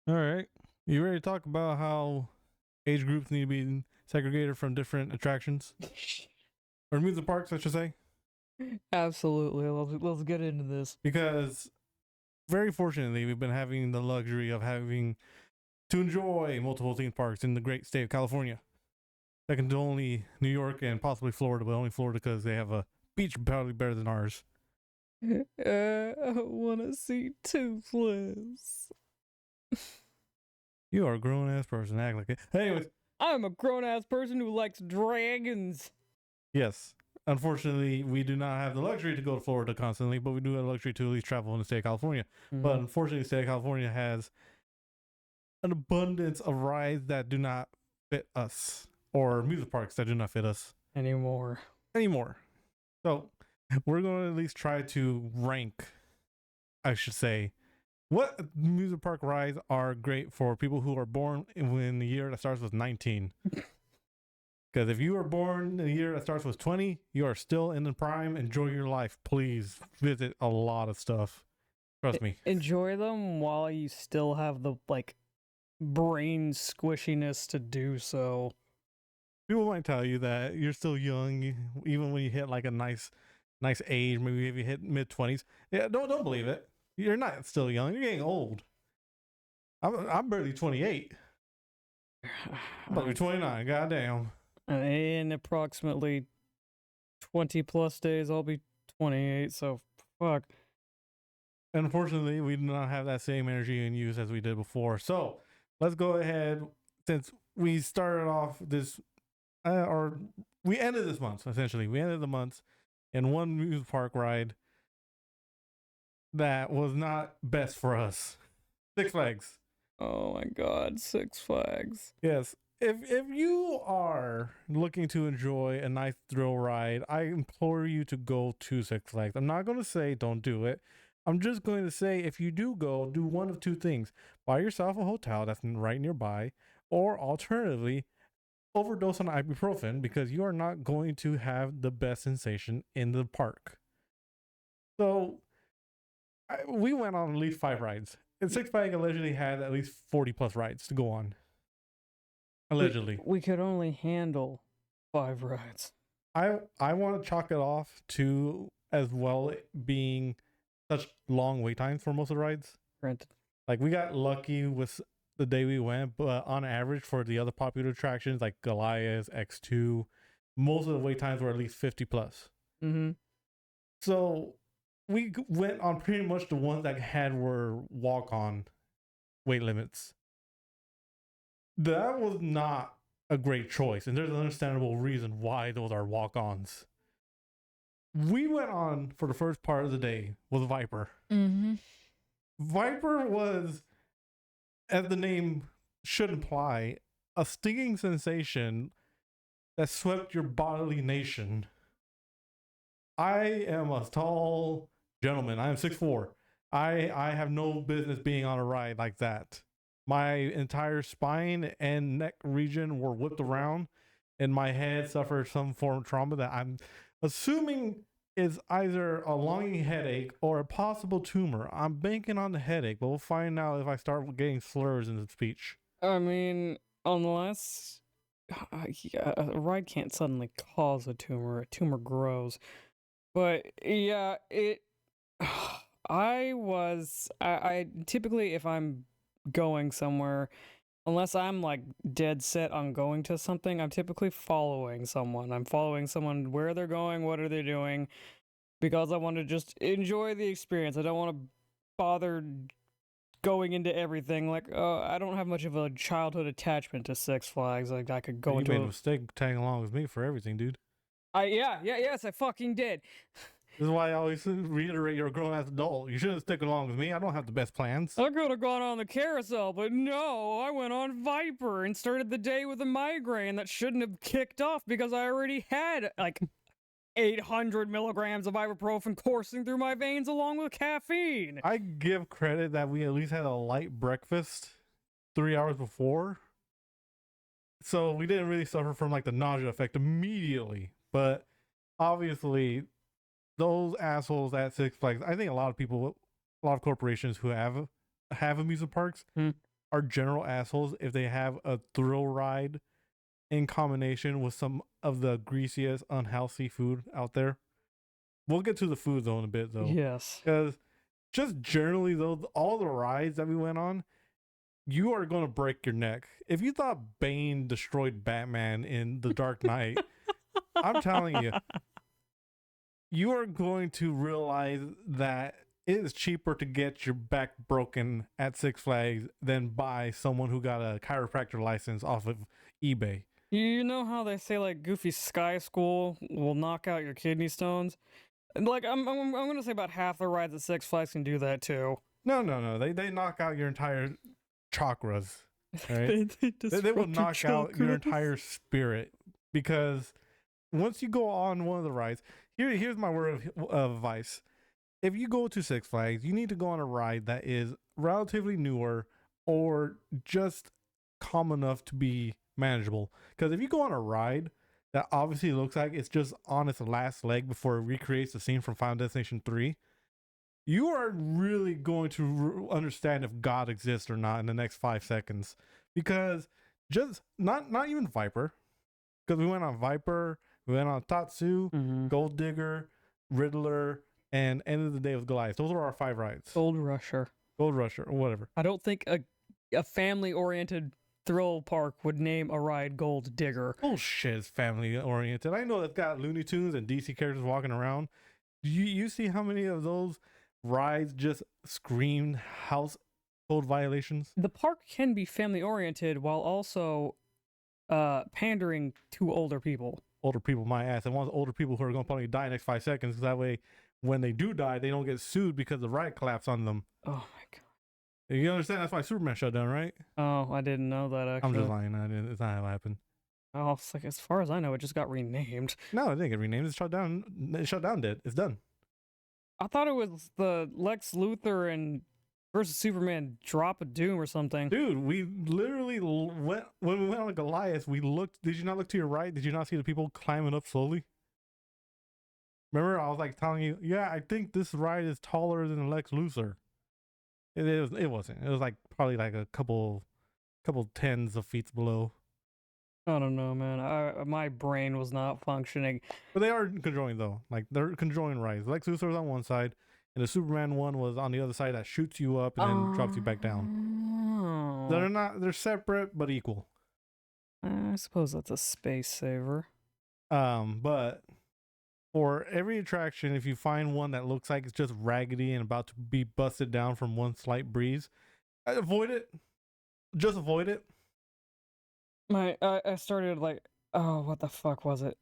All right. You ready to talk about how age groups need to be segregated from different attractions or amusement parks, I should say? Absolutely. Let's get into this. Because very fortunately, we've been having the luxury of having to enjoy multiple theme parks in the great state of California. Second to only New York and possibly Florida, but only Florida because they have a beach probably better than ours. I want to see Toothless. You are a grown ass person. Act like it. Anyways, I'm a grown ass person who likes dragons. yes. Unfortunately, we do not have the luxury to go to Florida constantly, but we do have the luxury to at least travel in the state of California. But unfortunately, the state of California has an abundance of rides that do not fit us, or amusement parks that do not fit us Anymore. anymore. So we're going to at least try to rank, I should say, what amusement park rides are great for people who are born in the year that starts with 19. Because if you are born in the year that starts with 20, you are still in the prime. Enjoy your life. Please visit a lot of stuff. Trust me. Enjoy them while you still have the brain squishiness to do so. People might tell you that you're still young, even when you hit like a nice age. Maybe if you hit mid-20s. Yeah, don't believe it. You're not still young. You're getting old. I'm barely 28. I'm about to be 29. Goddamn. In approximately 20 plus days, I'll be 28. So fuck. And unfortunately, we do not have that same energy and use as we did before. So let's go ahead. Since we started off this, or we ended this month essentially. We ended the month in one amusement park ride that was not best for us. Six Flags. Oh my god, Six Flags. Yes. If you are looking to enjoy a nice thrill ride, I implore you to go to Six Flags. I'm not going to say don't do it. I'm just going to say if you do go, do one of two things. Buy yourself a hotel that's right nearby, or alternatively, overdose on ibuprofen because you are not going to have the best sensation in the park. So we went on at least 5 rides. And Six Flags allegedly had at least 40 plus rides to go on. Allegedly. We could only handle 5 rides. I want to chalk it off to as well being such long wait times for most of the rides. Granted. Like we got lucky with the day we went, but on average for the other popular attractions like Goliath, X2, most of the wait times were at least 50 plus. Mm-hmm. So we went on pretty much the ones that were walk on weight limits. That was not a great choice, and there's an understandable reason why those are walk ons. We went on for the first part of the day with Viper. Mm-hmm. Viper was, as the name should imply, a stinging sensation that swept your bodily nation. I am a tall gentleman. I am 6'4". I have no business being on a ride like that. My entire spine and neck region were whipped around, and my head suffered some form of trauma that I'm assuming is either a longing headache or a possible tumor. I'm banking on the headache, but we'll find out if I start getting slurs in the speech. I mean, unless a ride can't suddenly cause a tumor grows. But yeah, I typically, if I'm going somewhere, unless I'm like dead set on going to something, I'm typically following someone. I'm following someone where they're going, what are they doing, because I want to just enjoy the experience. I don't want to bother going into everything. Like, I don't have much of a childhood attachment to Six Flags. Like, I could go You into made a mistake tagging along with me for everything, dude. yes, I fucking did. This is why I always reiterate you're a grown ass adult. You shouldn't stick along with me. I don't have the best plans. I could have gone on the carousel, but no, I went on Viper and started the day with a migraine that shouldn't have kicked off because I already had like 800 milligrams of ibuprofen coursing through my veins along with caffeine. I give credit that we at least had a light breakfast 3 hours before. So we didn't really suffer from like the nausea effect immediately. But obviously, those assholes at Six Flags, I think a lot of people, a lot of corporations who have amusement parks are general assholes if they have a thrill ride in combination with some of the greasiest, unhealthy food out there. We'll get to the food though in a bit though, Yes. because just generally though, all the rides that we went on, you are going to break your neck. If you thought Bane destroyed Batman in The Dark Knight, I'm telling you, you are going to realize that it is cheaper to get your back broken at Six Flags than buy someone who got a chiropractor license off of eBay. You know how they say like Goofy Sky School will knock out your kidney stones? And like I'm gonna say about half the rides at Six Flags can do that too. No. They knock out your entire chakras. Right? They will knock out your entire spirit, because once you go on one of the rides, here's my word of advice. If you go to Six Flags, you need to go on a ride that is relatively newer or just calm enough to be manageable. Because if you go on a ride that obviously looks like it's just on its last leg before it recreates the scene from Final Destination 3, you are really going to understand if God exists or not in the next 5 seconds. Because just not even Viper, because we went on Viper, we went on Tatsu, Gold Digger, Riddler, and end of the day with Goliath. Those are our 5 rides. Gold Rusher, or whatever. I don't think a family-oriented thrill park would name a ride Gold Digger. Bullshit, it's family oriented. I know it's got Looney Tunes and DC characters walking around. You see how many of those rides just screamed household violations? The park can be family-oriented while also pandering to older people. Older people, my ass. I want older people who are going to probably die next 5 seconds. That way, when they do die, they don't get sued because the ride collapsed on them. Oh my god. You understand? That's why Superman shut down, right? Oh, I didn't know that, actually. I'm just lying. It's not how it happened. Oh, it's like, as far as I know, it just got renamed. No, it didn't get renamed. It shut down. It shut down, did. It's done. I thought it was the Lex Luthor and versus Superman Drop of Doom or something. Dude, we literally went, when we went on Goliath, we looked. Did you not look to your right? Did you not see the people climbing up slowly? Remember, I was like telling you, yeah, I think this ride is taller than Lex Luthor. It wasn't. It was like probably like a couple tens of feet below. I don't know, man. My brain was not functioning. But they are conjoined though. Like they're conjoined rides. Lex Luthor was on one side, and the Superman one was on the other side that shoots you up and then drops you back down. They're separate but equal. I suppose that's a space saver. But for every attraction, if you find one that looks like it's just raggedy and about to be busted down from one slight breeze, avoid it. Just avoid it. I started like, oh, what the fuck was it?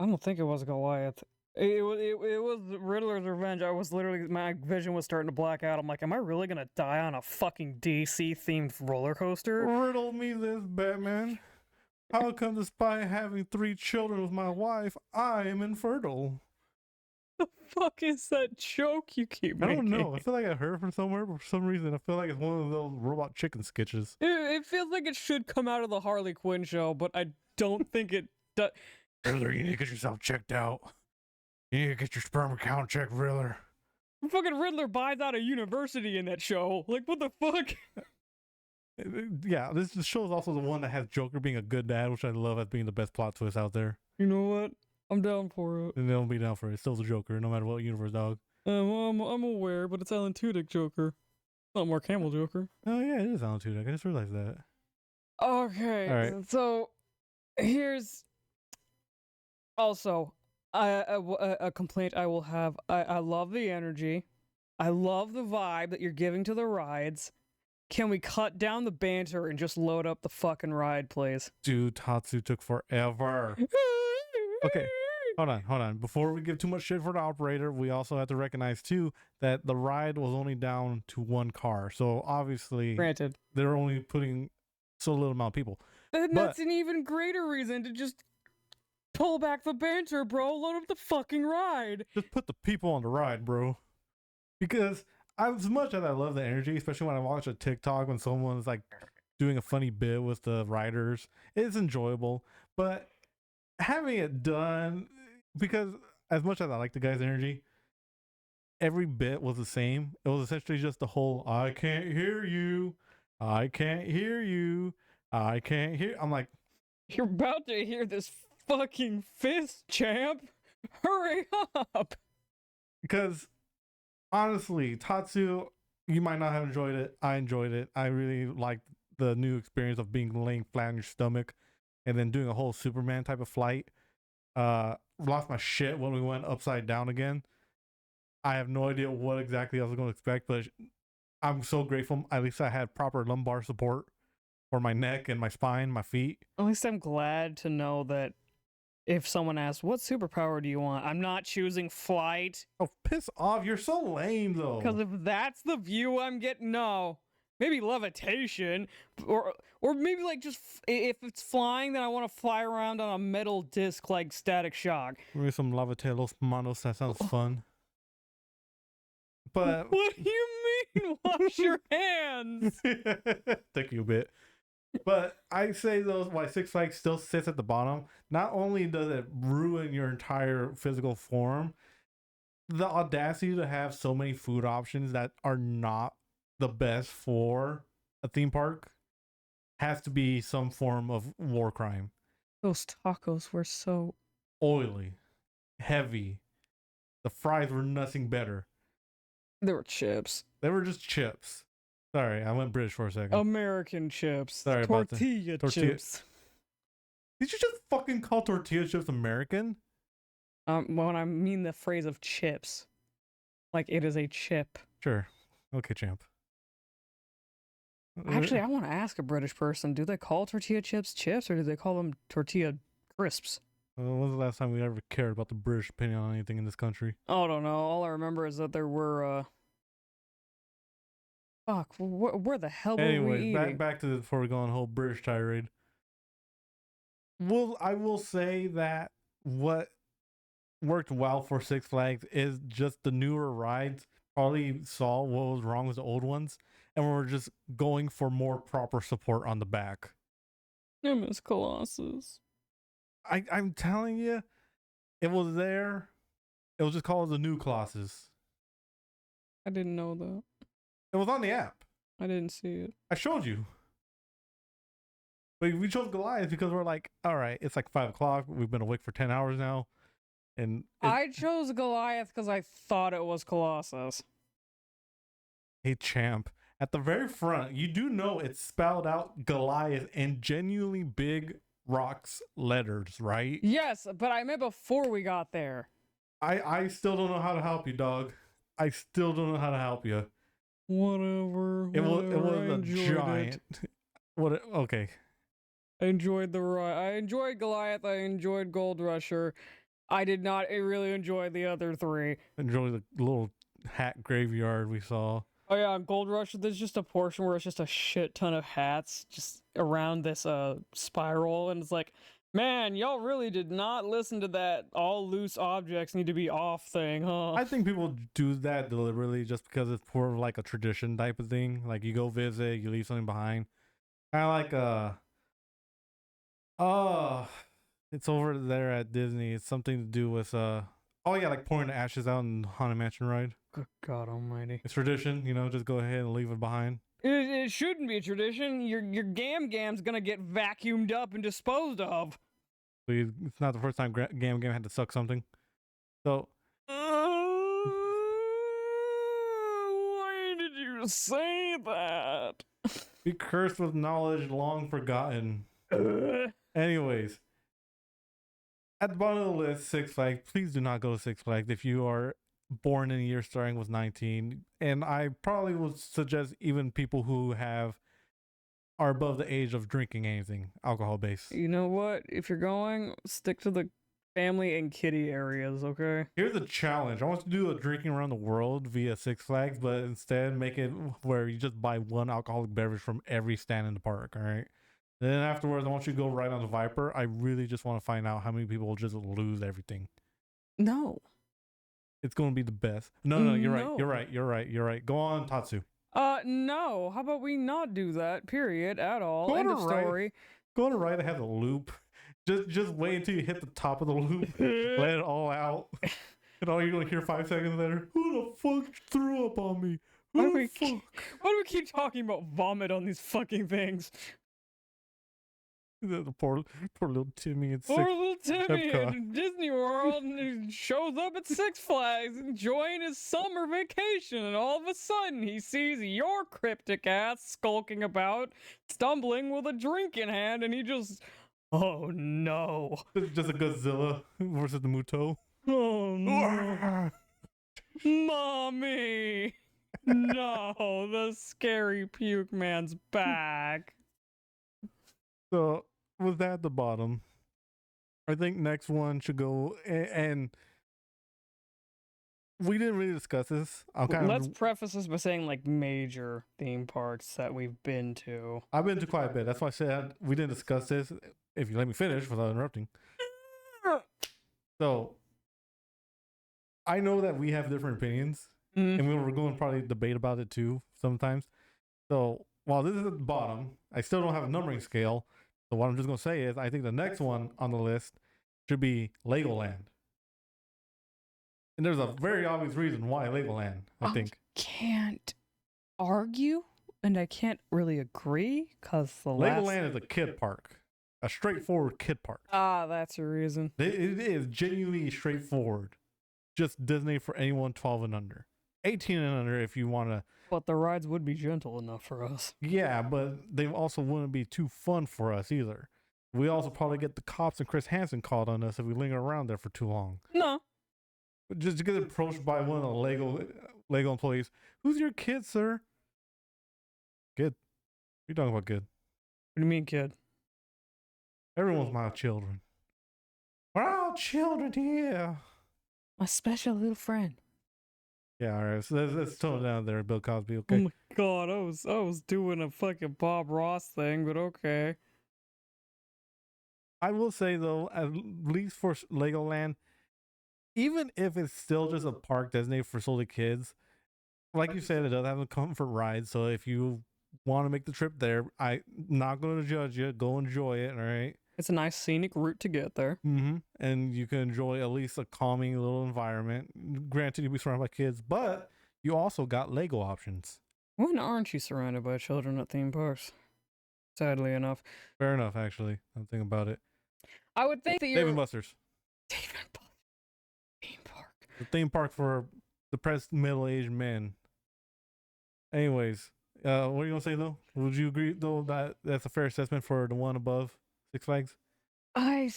I don't think it was Goliath. It was Riddler's Revenge. I was literally, my vision was starting to black out. I'm like, am I really gonna die on a fucking DC themed roller coaster? Riddle me this, Batman. How come despite having 3 children with my wife, I am infertile? The fuck is that joke you keep making? I don't know. I feel like I heard it from somewhere, but for some reason I feel like it's one of those Robot Chicken sketches. It feels like it should come out of the Harley Quinn show, but I don't think it does. Riddler, you need to get yourself checked out. You need to get your sperm count checked, Riddler. Fucking Riddler buys out a university in that show. Like, what the fuck? Yeah, this show is also the one that has Joker being a good dad, which I love as being the best plot twist out there. You know what? I'm down for it. And they don't be down for it. It's still the Joker, no matter what universe, dog. Well, I'm aware, but it's Alan Tudyk Joker, not Mark Hamill Joker. Oh yeah, it is Alan Tudyk. I just realized that. Okay, all right. So here's also a complaint I will have. I love the energy. I love the vibe that you're giving to the rides. Can we cut down the banter and just load up the fucking ride, please? Dude, Tatsu took forever. Okay, hold on. Before we give too much shit for the operator, we also have to recognize too that the ride was only down to 1 car. So obviously, Granted, they're only putting so little amount of people. And that's an even greater reason to just pull back the banter, bro. Load up the fucking ride. Just put the people on the ride, bro. Because as much as I love the energy, especially when I watch a TikTok when someone's like doing a funny bit with the riders, it's enjoyable. But having it done, because as much as I like the guy's energy, every bit was the same. It was essentially just the whole "I can't hear you," I can't hear you. I can't hear. I'm like, You're about to hear this fucking fist, champ. Hurry up. because honestly, Tatsu, you might not have enjoyed it. I enjoyed it. I really liked the new experience of being laying flat on your stomach and then doing a whole Superman type of flight. Lost my shit when we went upside down again. I have no idea what exactly I was going to expect, but I'm so grateful. At least I had proper lumbar support for my neck and my spine, my feet. At least I'm glad to know that if someone asks, what superpower do you want? I'm not choosing flight. Oh, piss off. You're so lame, though. Because if that's the view I'm getting, no. Maybe levitation, or maybe like just if it's flying, then I want to fly around on a metal disc like Static Shock. Maybe some Lavatel Los Manos. That sounds fun. But What do you mean? Wash your hands. Took you a bit. But I say those why Six Flags still sits at the bottom. Not only does it ruin your entire physical form, the audacity to have so many food options that are not the best for a theme park has to be some form of war crime. Those tacos were so Oily, heavy. The fries were nothing better. They were chips. They were just chips. Sorry, I went British for a second. American chips. Sorry about that. Tortilla Tortilla- chips. Did you just fucking call tortilla chips American? When I mean the phrase of chips. Like it is a chip. Sure. Okay, champ. Actually, I want to ask a British person, do they call tortilla chips chips or do they call them tortilla crisps? When's the last time we ever cared about the British opinion on anything in this country? I don't know. All I remember is that there were, fuck, where the hell were we Anyways, eating? back to before we go on a whole British tirade. I will say that what worked well for Six Flags is just the newer rides probably saw what was wrong with the old ones, and we're just going for more proper support on the back. I miss Colossus. I'm telling you, it was there. It was just called the new Colossus. I didn't know that. It was on the app. I didn't see it. I showed you. But we chose Goliath because we're like, all right, it's like 5 o'clock. We've been awake for 10 hours now. And I chose Goliath because I thought it was Colossus. hey, champ, at the very front, you do know it's spelled out Goliath in genuinely big rocks letters, right? Yes, but I meant before we got there. I still don't know how to help you, dog. I still don't know how to help you. Whatever. It was I a enjoyed giant. Okay. I enjoyed the ride. I enjoyed Goliath. I enjoyed Gold Rusher. I did not really enjoy the other three. Enjoy the little hat graveyard we saw. Oh yeah, on Gold Rush, there's just a portion where it's just a shit ton of hats just around this spiral, and it's like, man, y'all really did not listen to that all loose objects need to be off thing, huh? I think people do that deliberately just because it's more of like a tradition type of thing. Like you go visit, you leave something behind. Kind of like it's over there at Disney. It's something to do with oh yeah, like pouring the ashes out in Haunted Mansion ride. Good God Almighty! It's tradition, just go ahead and leave it behind. It shouldn't be a tradition. Your Gam's gonna get vacuumed up and disposed of. So it's not the first time Gam had to suck something. So why did you say that? be cursed with knowledge long forgotten. Anyways, at the bottom of the list, Six Flags. Please do not go to Six Flags if you are born in a year starting with 19. And I probably would suggest even people who are above the age of drinking anything alcohol based. You know what? If you're going, stick to the family and kiddie areas, okay? Here's a challenge. I want to do a drinking around the world via Six Flags, but instead make it where you just buy one alcoholic beverage from every stand in the park, all right? Then afterwards, I want you to go right on the Viper. I really just want to find out how many people will just lose everything. No. It's going to be the best. No, you're No. right. You're right. Go on, Tatsu. No. How about we not do that? Period. At all. Go End to of right. story. Go on the right. I have the loop. Just wait until you hit the top of the loop. Let it all out. And all you're going to hear 5 seconds later, who the fuck threw up on me? Why do Who we the fuck? why do we keep talking about vomit on these fucking things? The poor little Timmy and Poor Six little Timmy Epcot. in Disney World and he shows up at Six Flags enjoying his summer vacation, and all of a sudden he sees your cryptic ass skulking about, stumbling with a drink in hand, and he just, oh no, Just a Godzilla versus the Muto. oh no, mommy, no, the scary puke man's back. So with that at the bottom, I think next one should go and we didn't really discuss this. Let's preface this by saying like major theme parks that we've been to. I've been to quite a bit. That's why I said we didn't discuss this. If you let me finish without interrupting. So I know that we have different opinions, and we were going to probably debate about it too sometimes. So while this is at the bottom, I still don't have a numbering scale. So what I'm just going to say is I think the next one on the list should be Legoland. And there's a very obvious reason why Legoland, I think. Can't argue, and I can't really agree, because the Legoland is a kid park. A straightforward kid park. Ah, that's a reason. It is genuinely straightforward. Just Disney for anyone 12 and under. 18 and under if you want to. But the rides would be gentle enough for us. Yeah, but they also wouldn't be too fun for us either. We also probably get the cops and Chris Hansen called on us if we linger around there for too long. No. Just to get approached by one of the Lego employees. Who's your kid, sir? Kid. What are you talking about, kid? What do you mean, kid? Everyone's my children. We're all children here. My special little friend. Yeah, all right. So let's tone it down there, Bill Cosby. Oh Okay. my god, I was doing a fucking Bob Ross thing, but okay. I will say though, at least for Legoland, even if it's still just a park designated for solely kids, like you said, it does have a comfort ride. So if you want to make the trip there, I'm not going to judge you. Go enjoy it. All right. It's a nice scenic route to get there. Mm-hmm. And you can enjoy at least a calming little environment. Granted, you'll be surrounded by kids, but you also got Lego options. When aren't you surrounded by children at theme parks? Sadly enough. Fair enough, actually. I'm thinking about it. I would think that you're... Dave & Buster's. Dave & Buster's theme park. The theme park for depressed middle-aged men. Anyways, what are you going to say, though? Would you agree, though, that that's a fair assessment for the one above Six Flags? I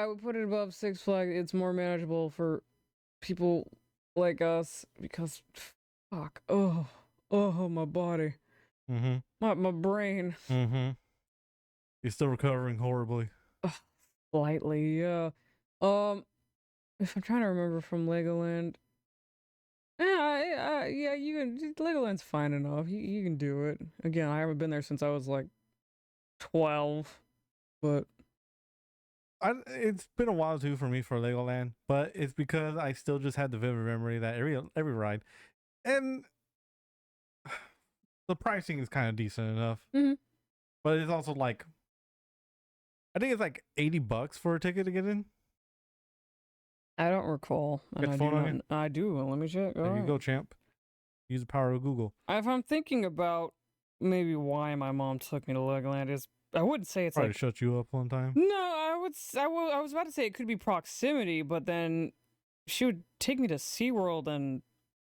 would put it above Six Flags. It's more manageable for people like us because, fuck, oh, my body, Mm-hmm. my brain. Mm-hmm. You're still recovering horribly. Slightly, yeah. If I'm trying to remember from Legoland, yeah, you can. Legoland's fine enough. You can do it. Again, I haven't been there since I was like 12, but. It's been a while too for me for Legoland, but it's because I still just had the vivid memory that every ride, and the pricing is kind of decent enough. Mhm. But it's also like, I think it's like $80 for a ticket to get in. I don't recall. Got your phone on you? I do. Let me check. There you go, champ. Use the power of Google. If I'm thinking about maybe why my mom took me to Legoland, is I wouldn't say it's Probably like shut you up one time. no. I was about to say it could be proximity, but then she would take me to SeaWorld and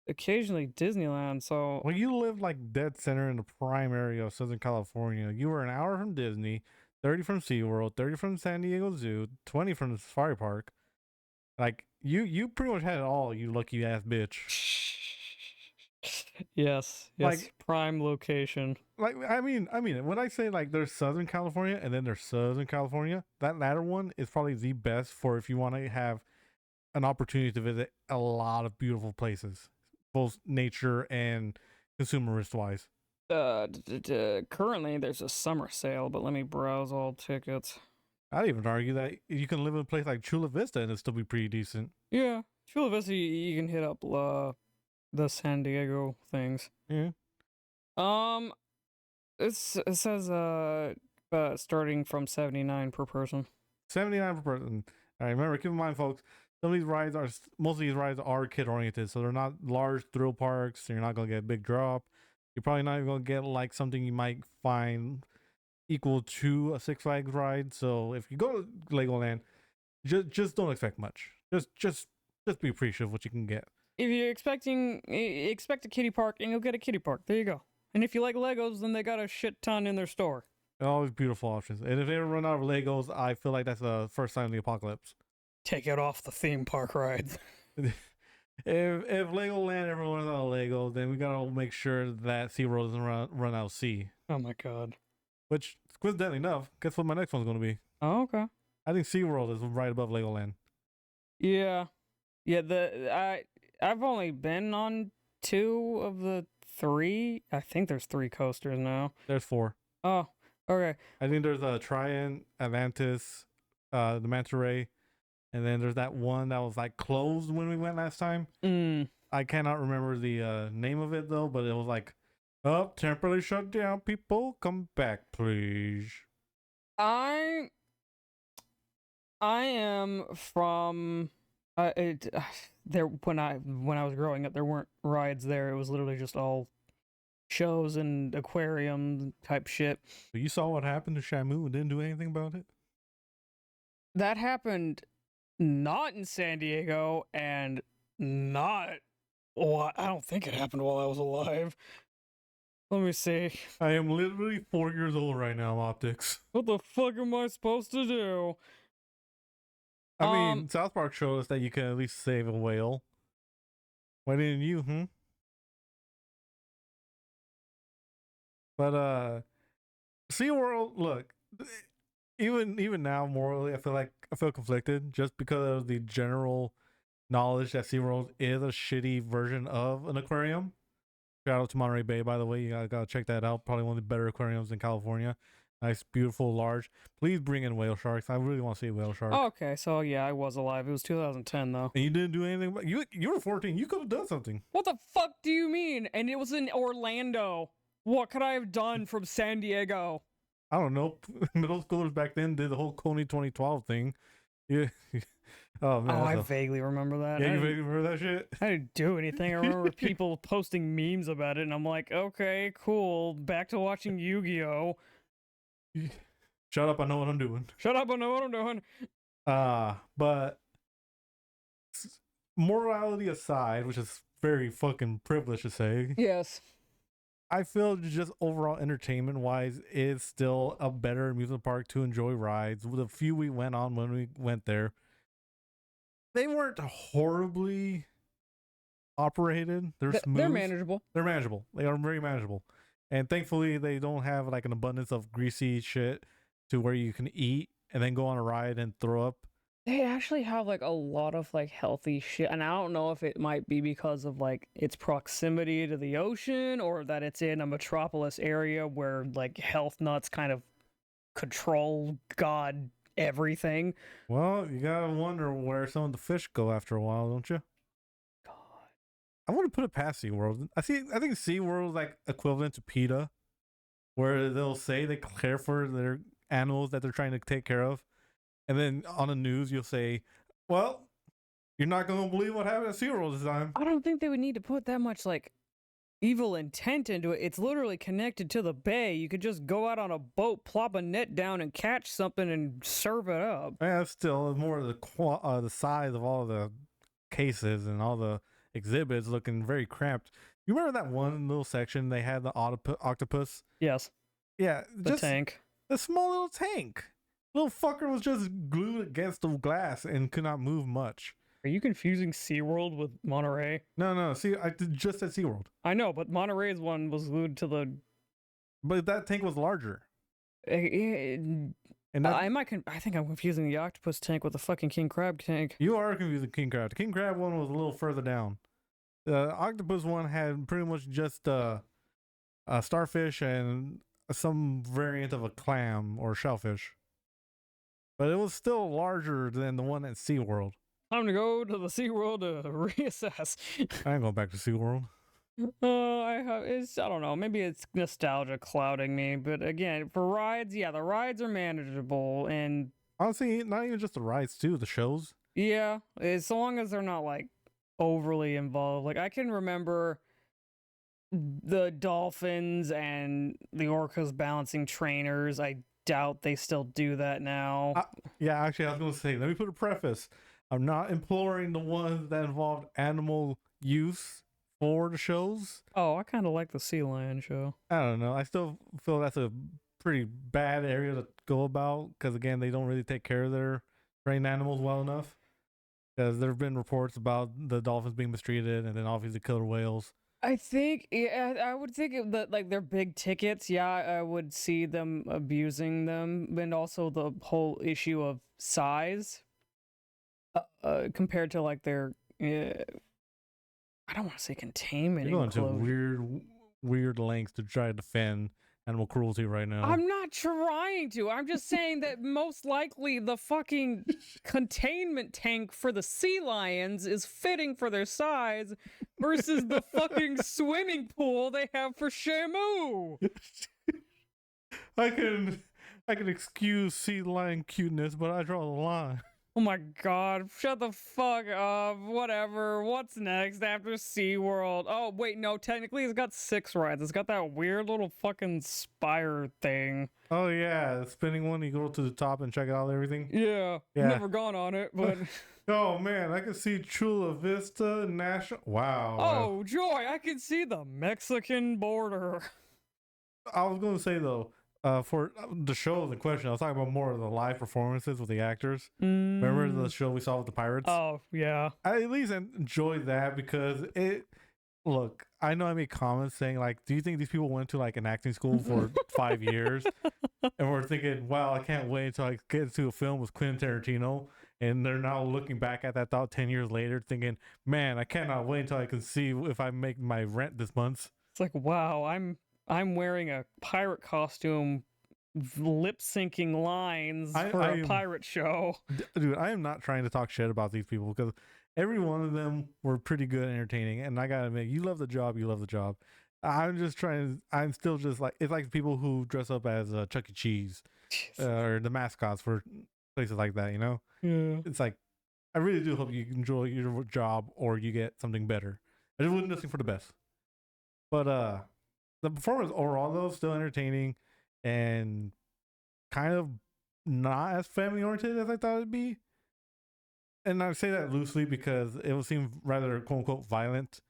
occasionally Disneyland. So Well, you live like dead center in the prime area of Southern California. You were an hour from Disney, 30 from SeaWorld, 30 from San Diego Zoo, 20 from the Safari Park. Like you pretty much had it all, you lucky ass bitch. yes, Like- prime location. Like I mean when I say like there's Southern California and then there's Southern California, that latter one is probably the best for if you want to have an opportunity to visit a lot of beautiful places, both nature and consumerist wise. Currently there's a summer sale, but let me browse all tickets. I'd even argue that you can live in a place like Chula Vista and it'd still be pretty decent. Yeah, Chula Vista, you can hit up the San Diego things. Yeah. It says starting from $79 per person. 79 per person. All right, remember, keep in mind, folks, some of these rides are most of these rides are kid oriented, so they're not large thrill parks. So you're not gonna get a big drop. You're probably not even gonna get like something you might find equal to a Six Flags ride. So if you go to Legoland, just don't expect much. Just be appreciative of what you can get. If you're expect a kiddie park, and you'll get a kiddie park. There you go. And if you like Legos, then they got a shit ton in their store. Always beautiful options. And if they ever run out of Legos, I feel like that's the first sign of the apocalypse. Take it off the theme park rides. If Legoland ever runs out of Legos, then we gotta make sure that SeaWorld doesn't run out of sea. Oh my god. Which, coincidentally enough, guess what my next one's gonna be? Oh, okay. I think SeaWorld is right above Legoland. Yeah. I've only been on 2 of the 3. I think there's 3 coasters now. There's 4. Oh, okay. I think there's a Triton, Atlantis, the Manta Ray, and then there's that one that was like closed when we went last time. I cannot remember the name of it though, but it was like, "Oh, temporarily shut down. People, come back, please." I am from there when I was growing up. There weren't rides there. It was literally just all shows and aquarium type shit. So you saw what happened to Shamu and didn't do anything about it? That happened not in San Diego and not. Well, I don't think it happened while I was alive. Let me see. I am literally 4 years old right now, Optics. What the fuck am I supposed to do? I mean, South Park showed us that you can at least save a whale. Why didn't you, But SeaWorld, look, even now morally, I feel conflicted just because of the general knowledge that SeaWorld is a shitty version of an aquarium. Shout out to Monterey Bay, by the way. You gotta check that out. Probably one of the better aquariums in California. Nice, beautiful, large. Please bring in whale sharks. I really want to see a whale shark. Oh, okay, so yeah, I was alive. It was 2010 though. And you didn't do anything. But you were 14. You could have done something. What the fuck do you mean? And it was in Orlando. What could I have done from San Diego? I don't know. Middle schoolers back then did the whole Coney 2012 thing. Yeah. Oh man. I vaguely remember that. Yeah, you vaguely remember that shit? I didn't do anything. I remember people posting memes about it, and I'm like, okay, cool. Back to watching Yu-Gi-Oh. Shut up, I know what I'm doing. Shut up, I know what I'm doing. But morality aside, which is very fucking privileged to say. Yes. I feel just overall entertainment wise is still a better amusement park to enjoy rides. The few we went on when we went there, they weren't horribly operated. They're smooth. They're manageable. They're manageable. They are very manageable. And thankfully they don't have like an abundance of greasy shit to where you can eat and then go on a ride and throw up. They actually have like a lot of like healthy shit, and I don't know if it might be because of like its proximity to the ocean or that it's in a metropolis area where like health nuts kind of control God everything. Well, you gotta wonder where some of the fish go after a while, don't you? God, I want to put it past SeaWorld. I think SeaWorld is like equivalent to PETA, where they'll say they care for their animals that they're trying to take care of. And then on the news, you'll say, well, you're not going to believe what happened at SeaWorld this time. I don't think they would need to put that much, like, evil intent into it. It's literally connected to the bay. You could just go out on a boat, plop a net down, and catch something and serve it up. Yeah, still, more of the size of all the cases and all the exhibits looking very cramped. You remember that one little section they had the octopus? Yes. Yeah. The tank. The small little tank. Little fucker was just glued against the glass and could not move much. Are you confusing SeaWorld with Monterey? No. See, I just said SeaWorld. I know, but Monterey's one was glued to the... But that tank was larger. And I think I'm confusing the octopus tank with the fucking king crab tank. You are confusing king crab. The king crab one was a little further down. The octopus one had pretty much just a starfish and some variant of a clam or shellfish. But it was still larger than the one at SeaWorld. Time to go to the SeaWorld to reassess. I ain't going back to SeaWorld. I don't know. Maybe it's nostalgia clouding me. But again, for rides, yeah, the rides are manageable. And honestly, not even just the rides, too. The shows. Yeah, so long as they're not like overly involved. Like I can remember the dolphins and the orcas balancing trainers. I doubt they still do that now. Yeah, actually, I was going to say, let me put a preface. I'm not imploring the ones that involved animal use for the shows. Oh, I kind of like the Sea Lion show. I don't know. I still feel that's a pretty bad area to go about because, again, they don't really take care of their trained animals well enough. Because there have been reports about the dolphins being mistreated and then obviously killer whales. I think, yeah, I would think that like they're big tickets. Yeah, I would see them abusing them, and also the whole issue of size compared to like their. I don't want to say containment. You're going to enclosure. weird lengths to try to defend animal cruelty right now. I'm not trying to. I'm just saying that most likely the fucking containment tank for the sea lions is fitting for their size versus the fucking swimming pool they have for Shamu. I can excuse sea lion cuteness, but I draw the line. Oh my god, shut the fuck up. Whatever. What's next after SeaWorld? Oh, wait, no, technically it's got 6 rides. It's got that weird little fucking spire thing. Oh yeah, the spinning one. You go to the top and check out everything. Yeah. Never gone on it, but oh man, I can see Chula Vista National. Wow. Oh joy, I can see the Mexican border. I was going to say though, for the show in question, I was talking about more of the live performances with the actors. Remember the show we saw with the pirates? Oh yeah. I at least enjoyed that because it. Look, I know I made comments saying like, do you think these people went to like an acting school for 5 years, and we're thinking, wow, I can't wait until I get to a film with Quentin Tarantino, and they're now looking back at that thought 10 years later, thinking, man, I cannot wait until I can see if I make my rent this month. It's like, wow, I'm wearing a pirate costume, lip syncing lines for a pirate show. Dude, I am not trying to talk shit about these people because every one of them were pretty good and entertaining. And I gotta admit, you love the job, you love the job. I'm still just like, it's like people who dress up as Chuck E. Cheese or the mascots for places like that, you know? Yeah. It's like, I really do hope you enjoy your job or you get something better. I just wasn't looking for the best. But the performance overall, though, still entertaining and kind of not as family oriented as I thought it'd be. And I say that loosely because it would seem rather quote unquote violent.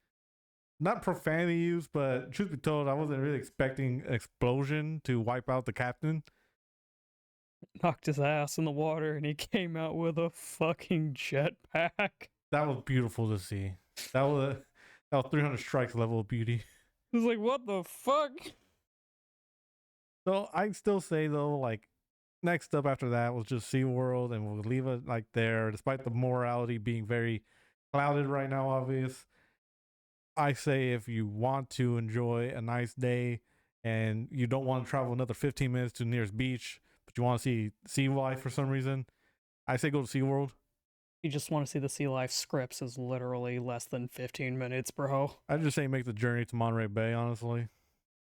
Not profanity used, but truth be told, I wasn't really expecting an explosion to wipe out the captain. Knocked his ass in the water and he came out with a fucking jetpack. That was beautiful to see. That was 300 strikes level of beauty. It was like, what the fuck? So I still say though, like, next up after that was just SeaWorld, and we'll leave it like there, despite the morality being very clouded right now, obvious. I say if you want to enjoy a nice day and you don't want to travel another 15 minutes to the nearest beach, but you want to see sea life for some reason, I say go to SeaWorld. You just want to see the sea life scripts is literally less than 15 minutes, bro. I just say make the journey to Monterey Bay, honestly.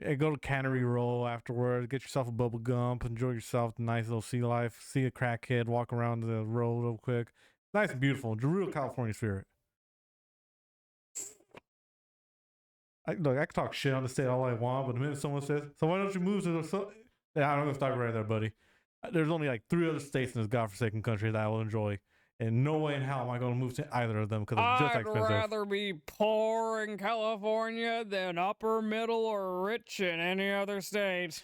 Yeah, go to Cannery Row afterwards, get yourself a bubble gum, enjoy yourself, the nice little sea life, see a crackhead walk around the road real quick. Nice and beautiful. Real California spirit. Look, I can talk shit on the state all I want, but the minute someone says, so why don't you move to the... Yeah, I'm going to stop right there, buddy. There's only like 3 other states in this godforsaken country that I will enjoy. And no way in hell am I going to move to either of them because it's just expensive. I'd rather be poor in California than upper middle or rich in any other state.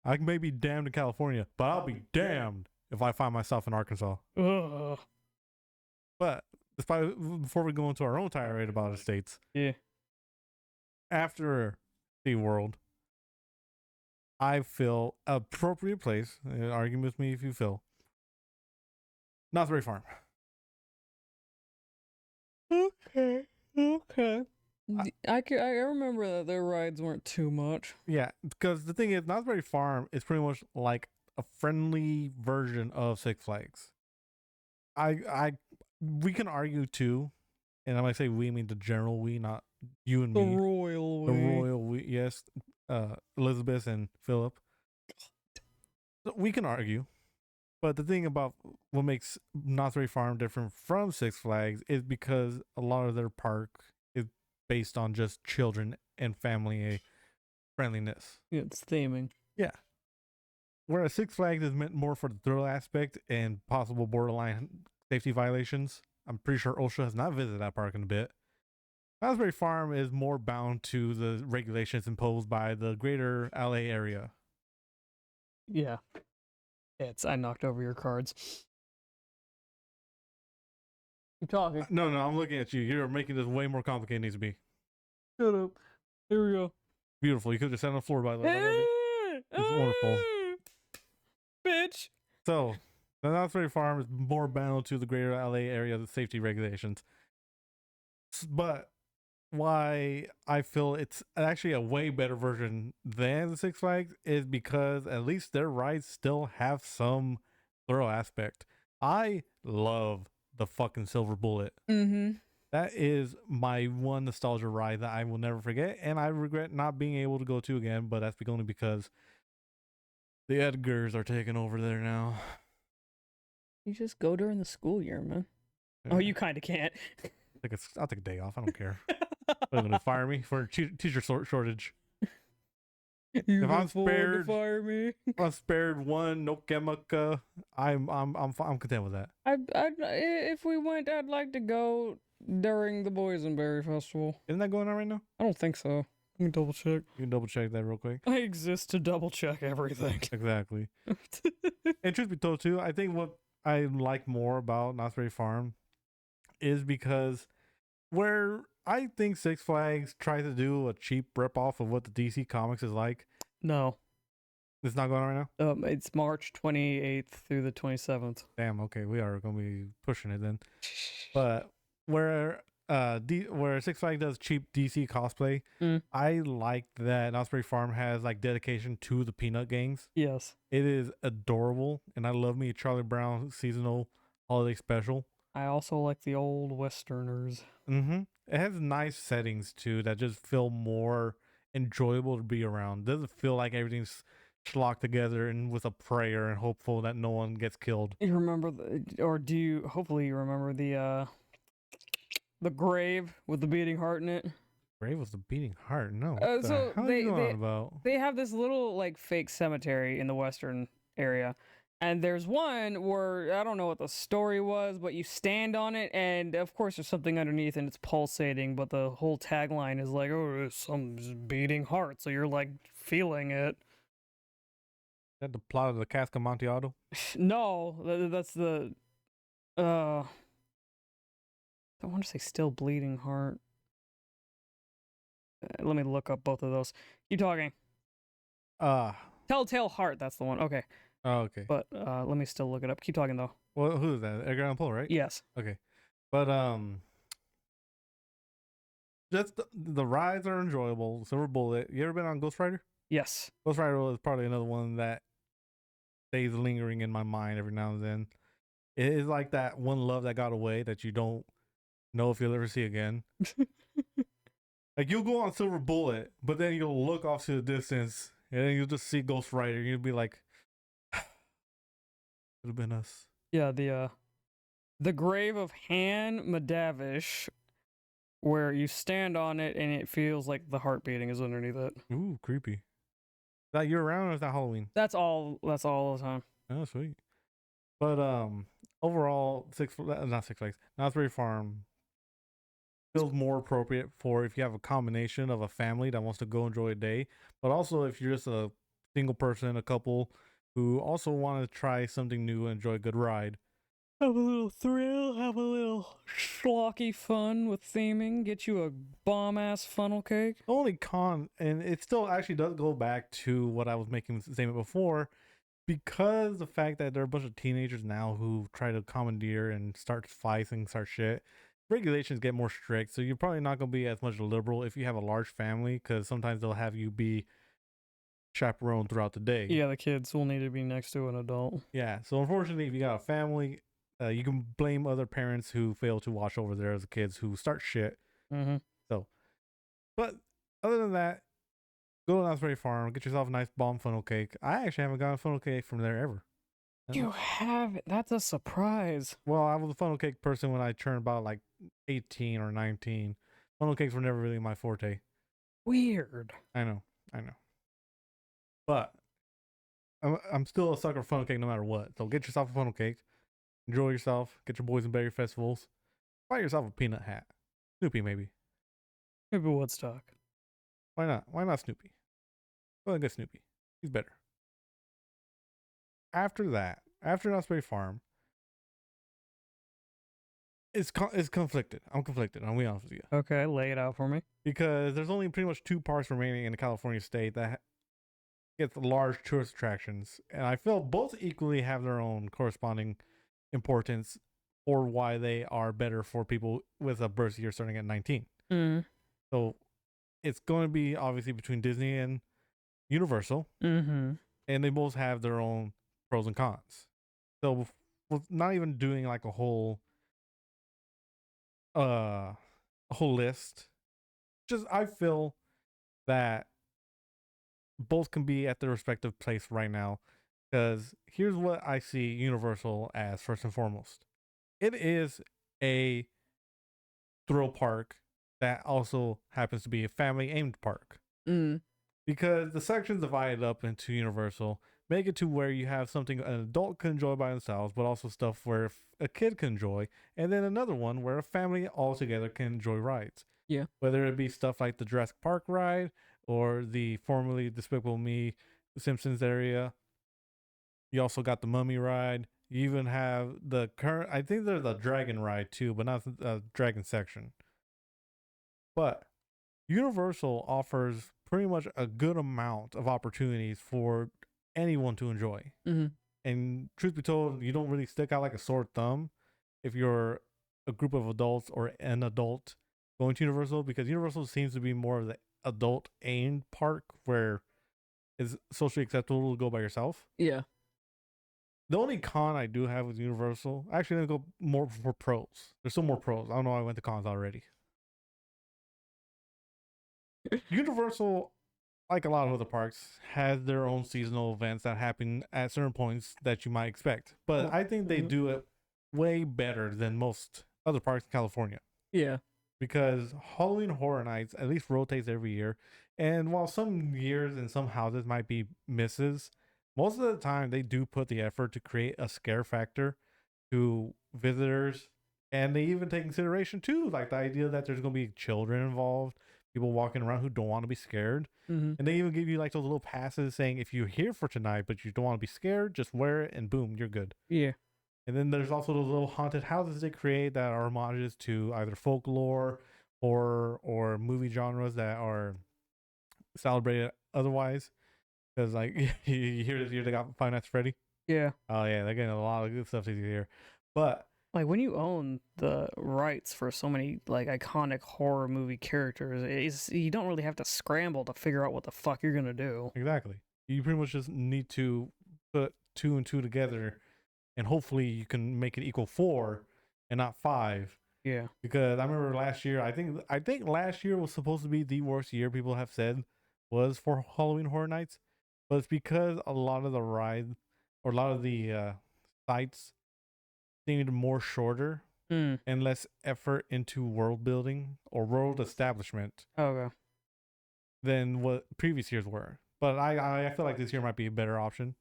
I may be damned in California, but I'll be damned if I find myself in Arkansas. Ugh. But before we go into our own tirade about the states, yeah, after SeaWorld, I feel appropriate place. Argue with me if you feel. Knott's Berry Farm. Okay. I remember that their rides weren't too much. Yeah, because the thing is, Knott's Berry Farm is pretty much like a friendly version of Six Flags. We can argue too, and when I say we, I mean the general we, not you and me. The royal we. The royal we, yes. Elizabeth and Philip. We can argue, But the thing about what makes Knott's Berry Farm different from Six Flags is because a lot of their park is based on just children and family friendliness. It's theming. Yeah. Whereas Six Flags is meant more for the thrill aspect and possible borderline safety violations. I'm pretty sure OSHA has not visited that park in a bit. Knott's Berry Farm is more bound to the regulations imposed by the greater LA area. Yeah. I knocked over your cards. Keep talking. No, I'm looking at you. You're making this way more complicated than it needs to be. Shut up. Here we go. Beautiful. You could have just sat on the floor by the way. It's wonderful. Bitch. So, the Knott's Berry Farm is more bound to the greater LA area safety regulations. But why I feel it's actually a way better version than the Six Flags is because at least their rides still have some thrill aspect. I love the fucking Silver Bullet. Mm-hmm. That is my one nostalgia ride that I will never forget, and I regret not being able to go to again, but that's only because the Edgars are taking over there now. You just go during the school year, man. Oh, you kind of can't. I'll take a day off. I don't care. They're going to fire me for a teacher shortage. You If I'm spared, fire me. if I'm spared one Nokemaka, I'm content with that. If we went, I'd like to go during the Boysenberry Festival. Isn't that going on right now? I don't think so. Let me double check. You can double check that real quick. I exist to double check everything. Exactly. And truth be told, too, I think what I like more about Knott's Berry Farm is because where I think Six Flags tries to do a cheap ripoff of what the DC Comics is like. No. It's not going on right now? It's March 28th through the 27th. Damn, okay, we are going to be pushing it then. But where Six Flags does cheap DC cosplay, I like that Knott's Berry Farm has like dedication to the Peanut gangs. Yes. It is adorable, and I love me a Charlie Brown seasonal holiday special. I also like the old Westerners. Mm-hmm. It has nice settings too that just feel more enjoyable to be around. Doesn't feel like everything's schlocked together and with a prayer and hopeful that no one gets killed. You remember hopefully you remember the grave with the beating heart in it? Grave with the beating heart? No. So how are you going on about? They have this little like fake cemetery in the western area. And there's one where I don't know what the story was, but you stand on it, and of course there's something underneath, and it's pulsating. But the whole tagline is like, "Oh, there's some beating heart," so you're like feeling it. Is that the plot of the Cask of Amontillado? No, that's the. I want to say still bleeding heart. Let me look up both of those. You talking? Telltale Heart. That's the one. Okay. Oh, okay. But let me still look it up. Keep talking though. Well, who is that? Edgar Allan Poe, right? Yes. Okay. But just the rides are enjoyable. Silver Bullet. You ever been on Ghost Rider? Yes. Ghost Rider is probably another one that stays lingering in my mind every now and then. It is like that one love that got away that you don't know if you'll ever see again. Like you'll go on Silver Bullet, but then you'll look off to the distance and then you'll just see Ghost Rider and you'll be like, could have been us. Yeah, the grave of Han Madavish, where you stand on it and it feels like the heart beating is underneath it. Ooh, creepy. Is that year round or is that Halloween? That's all the time. Oh, sweet. But overall, not Six Flags, Knott's Berry Farm feels more appropriate for if you have a combination of a family that wants to go enjoy a day, but also if you're just a single person, a couple who also want to try something new and enjoy a good ride. Have a little thrill, have a little schlocky fun with theming, get you a bomb-ass funnel cake. The only con, and it still actually does go back to what I was making the statement before, because the fact that there are a bunch of teenagers now who try to commandeer and start fights and start shit, regulations get more strict, so you're probably not going to be as much liberal if you have a large family, because sometimes they'll have you be chaperoned throughout the day. Yeah, the kids will need to be next to an adult. Yeah, so unfortunately, if you got a family, you can blame other parents who fail to watch over their kids who start shit. Mm-hmm. So, but other than that, go to Knott's Berry Farm, get yourself a nice bomb funnel cake. I actually haven't gotten a funnel cake from there ever. You have it. That's a surprise. Well, I was a funnel cake person when I turned about like 18 or 19. Funnel cakes were never really my forte. Weird. I know. But I'm still a sucker for funnel cake no matter what. So get yourself a funnel cake, enjoy yourself, get your boysenberry festivals, buy yourself a peanut hat. Snoopy, maybe. Maybe Woodstock. Why not? Why not Snoopy? Go ahead and get Snoopy. He's better. After that, after Knott's Berry Farm, it's conflicted. I'm conflicted. I'll be honest with you. Okay, lay it out for me. Because there's only pretty much 2 parks remaining in the California state that gets large tourist attractions, and I feel both equally have their own corresponding importance or why they are better for people with a birth year starting at 19. Mm. So it's going to be obviously between Disney and Universal, Mm-hmm. and they both have their own pros and cons. So with not even doing like a whole list, just I feel that both can be at their respective place right now, because here's what I see Universal as. First and foremost, it is a thrill park that also happens to be a family aimed park, because the sections divided up into Universal make it to where you have something an adult can enjoy by themselves, but also stuff where a kid can enjoy, and then another one where a family altogether can enjoy rides. Yeah. Whether it be stuff like the Jurassic Park ride or the formerly Despicable Me Simpsons area. You also got the Mummy ride. You even have the current, I think there's a Dragon ride too, but not the Dragon section. But Universal offers pretty much a good amount of opportunities for anyone to enjoy. Mm-hmm. And truth be told, you don't really stick out like a sore thumb if you're a group of adults or an adult going to Universal, because Universal seems to be more of the adult aimed park where it's socially acceptable to go by yourself. Yeah. The only con I do have with Universal, actually, I'm going to go more for pros. There's still more pros. I don't know. I went to cons already. Universal, like a lot of other parks, has their own seasonal events that happen at certain points that you might expect. But I think they do it way better than most other parks in California. Yeah. Because Halloween Horror Nights at least rotates every year. And while some years and some houses might be misses, most of the time they do put the effort to create a scare factor to visitors. And they even take consideration too, like the idea that there's going to be children involved, people walking around who don't want to be scared. Mm-hmm. And they even give you like those little passes saying, if you're here for tonight, but you don't want to be scared, just wear it and boom, you're good. Yeah. And then there's also those little haunted houses they create that are homages to either folklore, horror, or movie genres that are celebrated otherwise. Because like you hear this year they got Five Nights at Freddy. Yeah. Oh yeah, they're getting a lot of good stuff this year. But like when you own the rights for so many like iconic horror movie characters, you don't really have to scramble to figure out what the fuck you're gonna do. Exactly. You pretty much just need to put 2 and 2 together, and hopefully you can make it equal 4 and not 5. Yeah. Because I remember last year, I think last year was supposed to be the worst year people have said was for Halloween Horror Nights, but it's because a lot of the rides or a lot of the sites seemed more shorter and less effort into world building or world establishment than what previous years were. But I feel like this year might be a better option.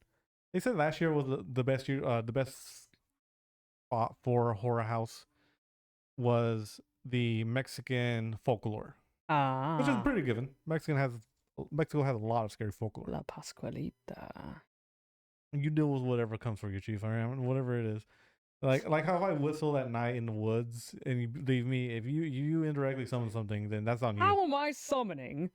They said last year was the best year, the best spot for a horror house was the Mexican folklore, which is pretty given. Mexico has a lot of scary folklore. La Pascualita. You deal with whatever comes for you, Chief. I mean, whatever it is. Like how if I whistle at night in the woods and you leave me, if you indirectly summon something, then that's on you. How am I summoning?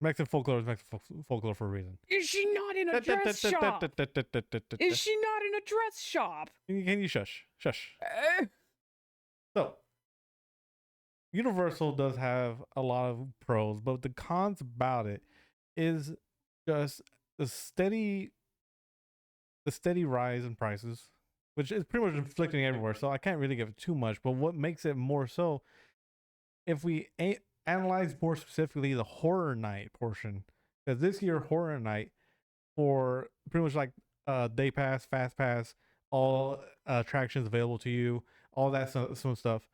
Mexican folklore is Mexican folklore for a reason. Is she not in a dress shop? Is she not in a dress shop? Can you shush? Shush. So, Universal does have a lot of pros, but the cons about it is just the steady rise in prices, which is pretty much inflicting everywhere. So I can't really give it too much. But what makes it more so, if we analyze more specifically the horror night portion, because this year horror night for pretty much like day pass, fast pass, all attractions available to you, all that some stuff.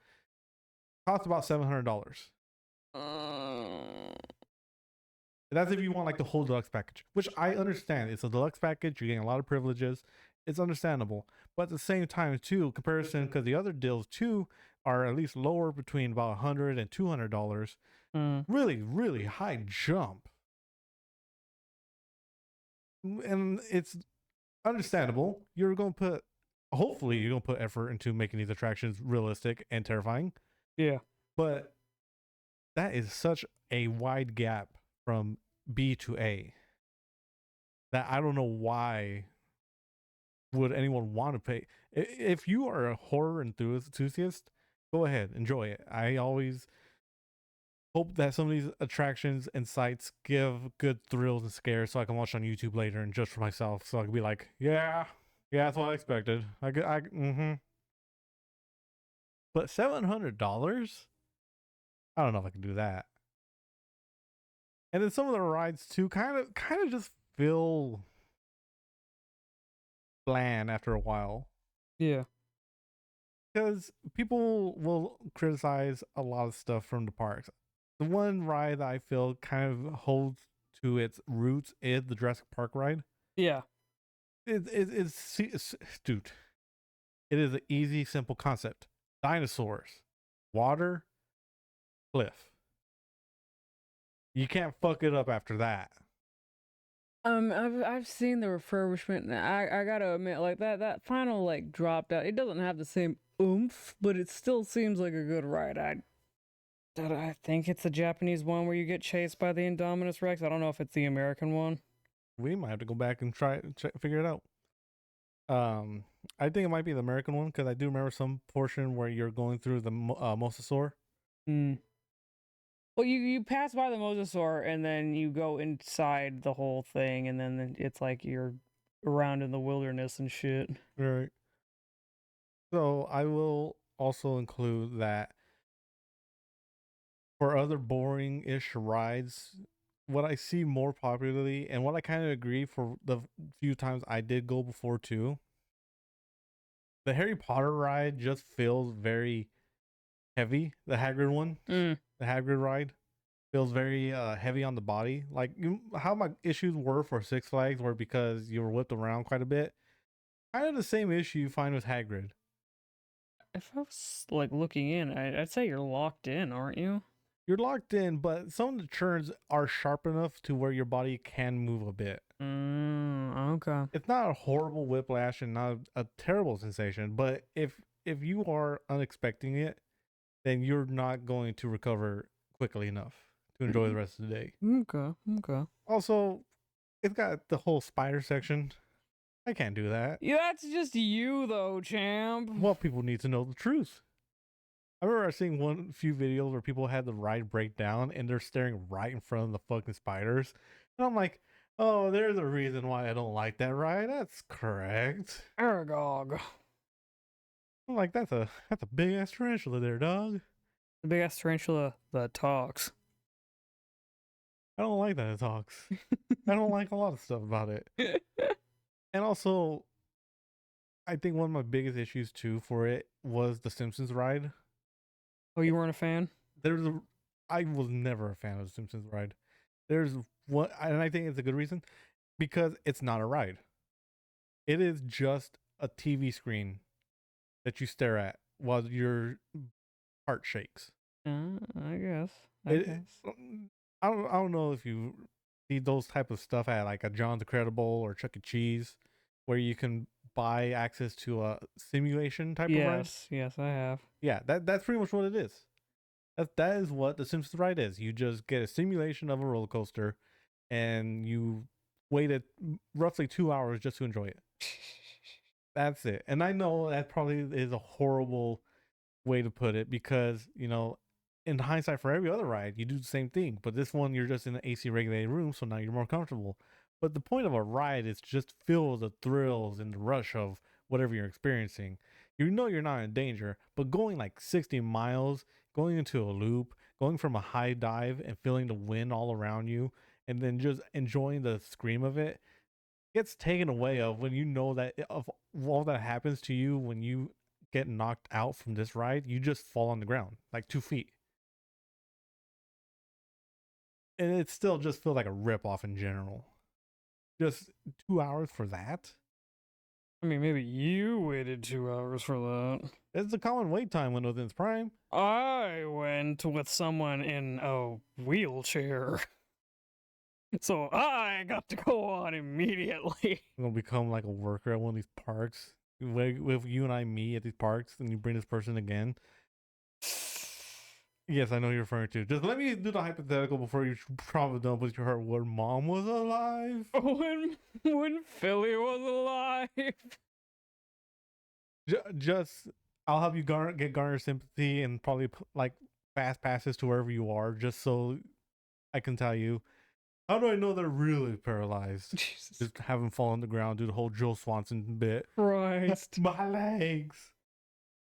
Costs about $700. That's if you want like the whole deluxe package, which I understand. It's a deluxe package. You're getting a lot of privileges. It's understandable, but at the same time, too, comparison because the other deals too are at least lower between about $100 and $200. Really, really high jump, and it's understandable. You're going to put, hopefully, you're going to put effort into making these attractions realistic and terrifying. Yeah, but that is such a wide gap from B to A that I don't know why would anyone want to pay. If you are a horror enthusiast, go ahead, enjoy it. I always hope that some of these attractions and sites give good thrills and scares so I can watch on YouTube later and judge for myself. So I can be like, yeah, that's what I expected. But $700? I don't know if I can do that. And then some of the rides too kind of just feel bland after a while. Yeah. Because people will criticize a lot of stuff from the parks. The one ride that I feel kind of holds to its roots is the Jurassic Park ride. Yeah. It's dude. It is an easy, simple concept. Dinosaurs, water, cliff. You can't fuck it up after that. I've seen the refurbishment, and I gotta admit, like that final like drop down, it doesn't have the same oomph, but it still seems like a good ride. I think it's the Japanese one where you get chased by the Indominus Rex. I don't know if it's the American one. We might have to go back and figure it out. I think it might be the American one because I do remember some portion where you're going through the Mosasaur. Well, you pass by the Mosasaur and then you go inside the whole thing, and then it's like you're around in the wilderness and shit. Right. So I will also include that for other boring-ish rides, what I see more popularly and what I kind of agree for the few times I did go before too, the Harry Potter ride just feels very heavy. The Hagrid one, the Hagrid ride feels very heavy on the body. Like how my issues were for Six Flags were because you were whipped around quite a bit. Kind of the same issue you find with Hagrid. If I was like looking in, I'd say you're locked in, aren't you? You're locked in, but some of the turns are sharp enough to where your body can move a bit. Okay. It's not a horrible whiplash and not a terrible sensation, but if you are unexpecting it, then you're not going to recover quickly enough to enjoy the rest of the day. Okay. Also, it's got the whole spider section. I can't do that. Yeah, that's just you though, champ. Well, people need to know the truth. I remember seeing few videos where people had the ride break down and they're staring right in front of the fucking spiders. And I'm like, oh, there's a reason why I don't like that ride. That's correct. Aragog. I'm like, that's a big ass tarantula there, dog. The big ass tarantula that talks. I don't like that it talks. I don't like a lot of stuff about it. And also, I think one of my biggest issues too for it was the Simpsons ride. Oh, you weren't a fan? I was never a fan of the Simpsons ride. There's one, and I think it's a good reason, because it's not a ride. It is just a TV screen that you stare at while your heart shakes. I guess. I don't know if you see those type of stuff at like a John's Incredible or Chuck E. Cheese, where you can buy access to a simulation type of ride. Yes, I have. Yeah, that's pretty much what it is. That is what the Simpsons ride is. You just get a simulation of a roller coaster, and you waited roughly 2 hours just to enjoy it. That's it. And I know that probably is a horrible way to put it because, you know, in hindsight, for every other ride, you do the same thing. But this one, you're just in an AC regulated room, so now you're more comfortable. But the point of a ride is just feel the thrills and the rush of whatever you're experiencing. You know you're not in danger, but going like 60 miles, going into a loop, going from a high dive and feeling the wind all around you, and then just enjoying the scream of it, gets taken away of when you know that of all that happens to you when you get knocked out from this ride, you just fall on the ground like 2 feet. And it still just feels like a rip off in general. Just 2 hours for that? I mean, maybe you waited 2 hours for that. It's a common wait time when within its prime. I went with someone in a wheelchair. So I got to go on immediately. I'm gonna become like a worker at one of these parks. With you and I meet at these parks, and you bring this person again. Yes, I know you're referring to. Just let me do the hypothetical before you probably don't put your heart where mom was alive. When Philly was alive. Just I'll have you get garner sympathy and probably like fast passes to wherever you are, just so I can tell you. How do I know they're really paralyzed? Jesus Just have them fall on the ground, do the whole Joe Swanson bit. Christ. My legs.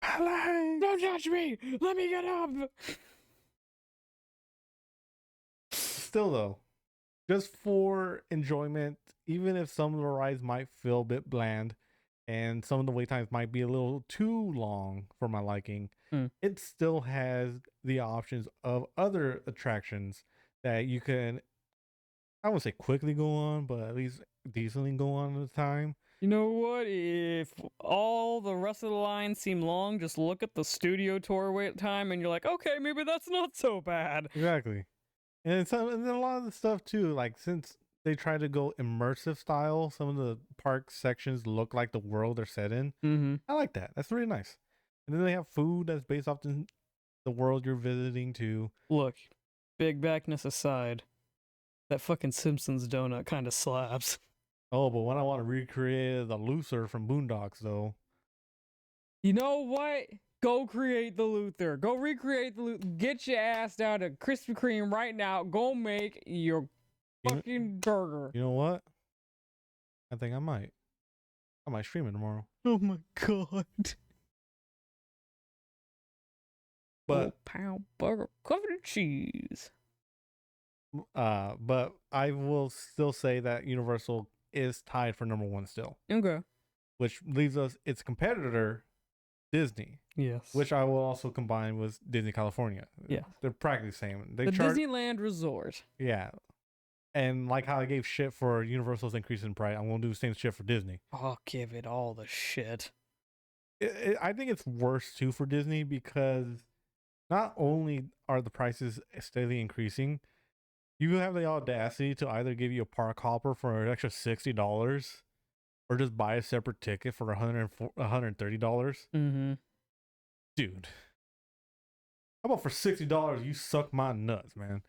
My legs. Don't touch me! Let me get up! Still though, just for enjoyment, even if some of the rides might feel a bit bland and some of the wait times might be a little too long for my liking, it still has the options of other attractions that you can, I won't say quickly go on, but at least decently go on at a time. You know what? If all the rest of the lines seem long, just look at the studio tour wait time and you're like, okay, maybe that's not so bad. Exactly. And then a lot of the stuff too, like since they try to go immersive style, some of the park sections look like the world they're set in. Mm-hmm. I like that. That's really nice. And then they have food that's based off the world you're visiting too. Look, big backness aside, that fucking Simpsons donut kind of slaps. Oh, but when I want to recreate the Luther from Boondocks, though. You know what? Go create the Luther. Go recreate the Luther. Get your ass down to Krispy Kreme right now. Go make your fucking burger. You know what? I think I might. I might stream it tomorrow. Oh my god. But pound burger covered in cheese. but I will still say that Universal is tied for number one still. Okay. Which leaves us its competitor, Disney. Yes. Which I will also combine with Disney California. Yeah. They're practically the same. They the Disneyland Resort. Yeah. And like how I gave shit for Universal's increase in price, I'm going to do the same shit for Disney. I'll give it all the shit. I think it's worse too for Disney because not only are the prices steadily increasing, you have the audacity to either give you a park hopper for an extra $60 or just buy a separate ticket for $130. Mm-hmm. Dude, how about for $60 you suck my nuts, man?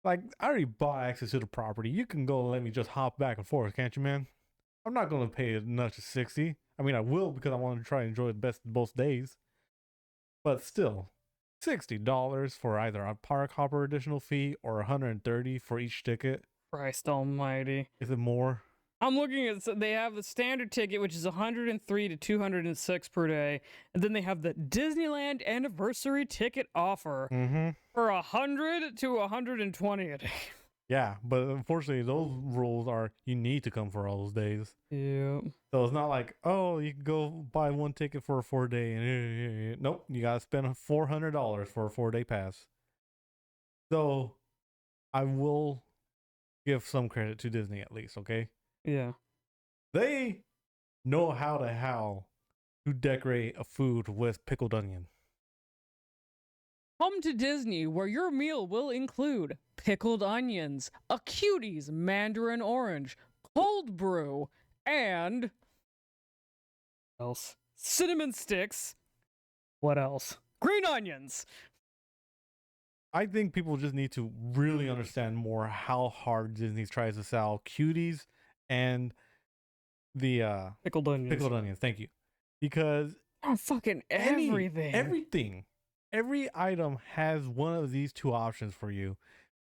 Like, I already bought access to the property. You can go and let me just hop back and forth, can't you, man? I'm not going to pay as much as $60. I mean, I will because I want to try and enjoy the best of both days. But still, $60 for either a park hopper additional fee or $130 for each ticket. Christ almighty. Is it more? I'm looking at, they have the standard ticket, which is $103 to $206 per day. And then they have the Disneyland anniversary ticket offer for $100 to $120 a day. Yeah, but unfortunately, those rules are you need to come for all those days. Yeah. So it's not like, oh, you can go buy one ticket for a 4-day. And nope, you got to spend $400 for a 4-day pass. So I will give some credit to Disney at least, okay? Yeah. They know how to decorate a food with pickled onion. Come to Disney, where your meal will include pickled onions, a Cuties mandarin orange, cold brew, and what else? Cinnamon sticks. What else? Green onions. I think people just need to really understand more how hard Disney tries to sell Cuties and the Pickled onions. Pickled onions, thank you. Because fucking everything. Every item has one of these two options for you,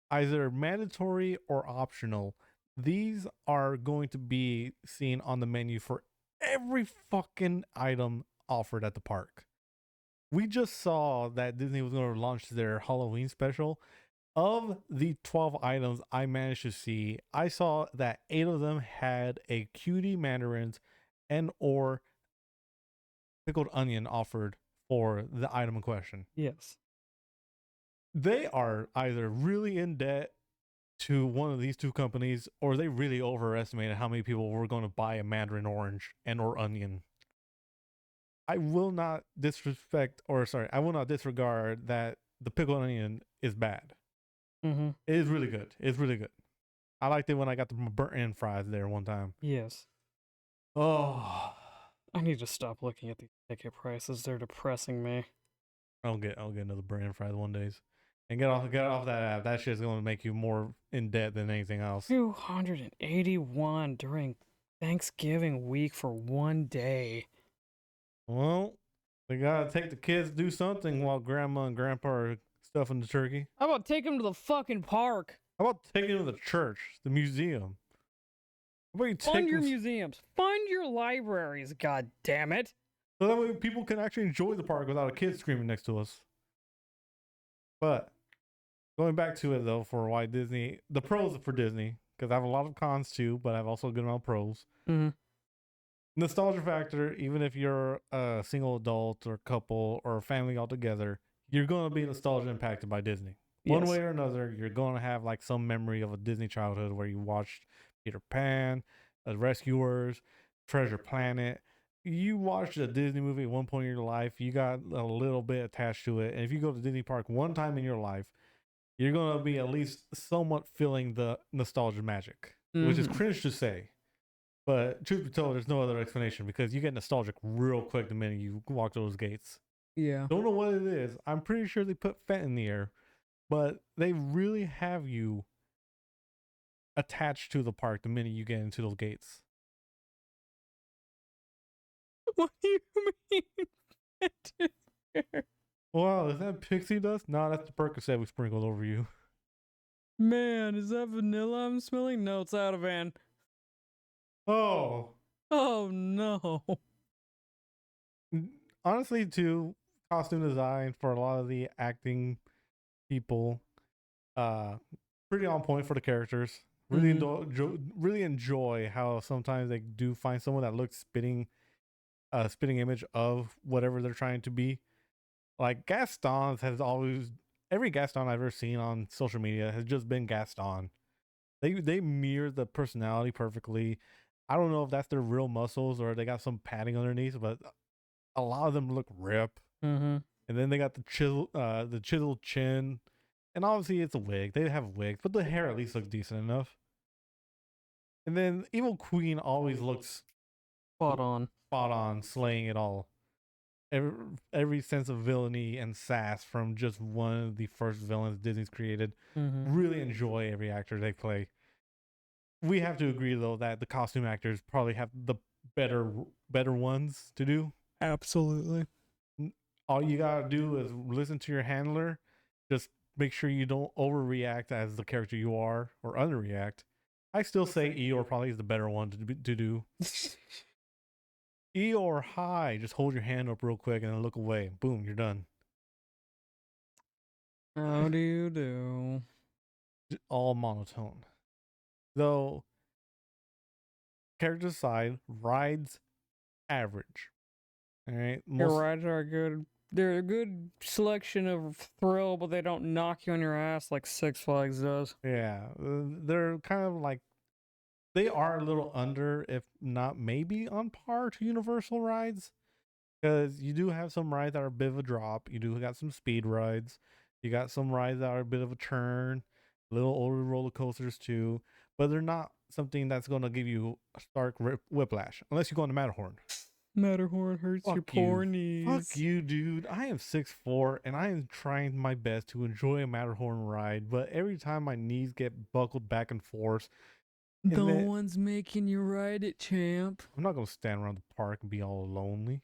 either mandatory or optional. These are going to be seen on the menu for every fucking item offered at the park. We just saw that Disney was going to launch their Halloween special. Of the 12 items I managed to see, I saw that 8 of them had a cutie mandarins and or pickled onion offered for the item in question. Yes. They are either really in debt to one of these two companies, or they really overestimated how many people were going to buy a mandarin orange and or onion. I will not I will not disregard that the pickled onion is bad. Mm-hmm. It is really good. It's really good. I liked it when I got the burnt end fries there one time. Yes. Oh, I need to stop looking at these ticket prices. They're depressing me. I'll get another burnt end fries one days, and get off that app. That shit's gonna make you more in debt than anything else. 281 during Thanksgiving week for one day. Well, they gotta take the kids to do something while grandma and grandpa are stuffing the turkey. How about take them to the fucking park? How about taking them to the church, the museum? How about you Fund take your them museums. Fund your libraries, god damn it. so that way people can actually enjoy the park without a kid screaming next to us? But going back to it though, for why Disney, the pros for Disney, because I have a lot of cons too, but I have also a good amount of pros. Mm-hmm. Nostalgia factor, even if you're a single adult or couple or family altogether, you're going to be nostalgia impacted by Disney. One Yes. way or another, you're going to have like some memory of a Disney childhood where you watched Peter Pan, The Rescuers, Treasure Planet. You watched a Disney movie at one point in your life, you got a little bit attached to it. And if you go to Disney Park one time in your life, you're going to be at least somewhat feeling the nostalgia magic, which is cringe to say. But truth be told, there's no other explanation because you get nostalgic real quick the minute you walk those gates. Yeah. Don't know what it is. I'm pretty sure they put fat in the air, but they really have you attached to the park the minute you get into those gates. What do you mean? Wow, is that pixie dust? No, that's the Percocet we sprinkled over you. Man, is that vanilla I'm smelling? No, it's Ativan. Oh. Oh no. Honestly, too, costume design for a lot of the acting people, pretty on point for the characters. Really really enjoy how sometimes they do find someone that looks spitting image of whatever they're trying to be. Like Gaston's has always every Gaston I've ever seen on social media has just been Gaston. They mirror the personality perfectly. I don't know if that's their real muscles or they got some padding underneath, but a lot of them look rip. Mm-hmm. And then they got the chiseled chin, and obviously it's a wig. They have wigs, but the hair at least looks decent enough. And then Evil Queen always looks Spot on. slaying it all. Every sense of villainy and sass from just one of the first villains Disney's created. Mm-hmm. Really enjoy every actor they play. We have to agree though that the costume actors probably have the better ones to do. Absolutely. All you gotta do is listen to your handler. Just make sure you don't overreact as the character you are, or underreact. I still say Eeyore probably is the better one to do. Eeyore high, just hold your hand up real quick and then look away. Boom, you're done. How do you do? All monotone. Though, character aside, rides average. All right, Your rides are good. They're a good selection of thrill, but they don't knock you on your ass like Six Flags does. Yeah, they're kind of like they are a little under, if not maybe on par to Universal rides, because you do have some rides that are a bit of a drop. You do got some speed rides. You got some rides that are a bit of a turn, little older roller coasters too, but they're not something that's going to give you a stark whiplash unless you go on the Matterhorn. Matterhorn hurts your poor knees. Fuck you, dude. I am 6'4" and I am trying my best to enjoy a Matterhorn ride, but every time my knees get buckled back and forth, No one's making you ride it, champ. I'm not gonna stand around the park and be all lonely.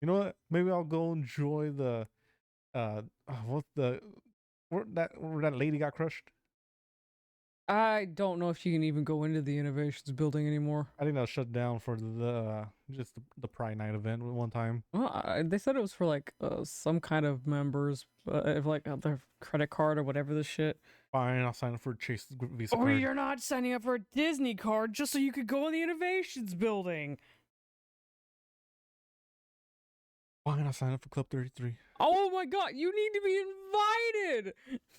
You know what? Maybe I'll go enjoy the where that lady got crushed. I don't know if you can even go into the Innovations building anymore. I think that was shut down for the just the Pride Night event one time. Well, they said it was for like some kind of members, if like their credit card or whatever the shit. Fine, I'll sign up for Chase Visa Or card. you're not signing up for a Disney card just so you could go in the Innovations building. Fine, I'll sign up for Club 33. Oh my god, you need to be invited!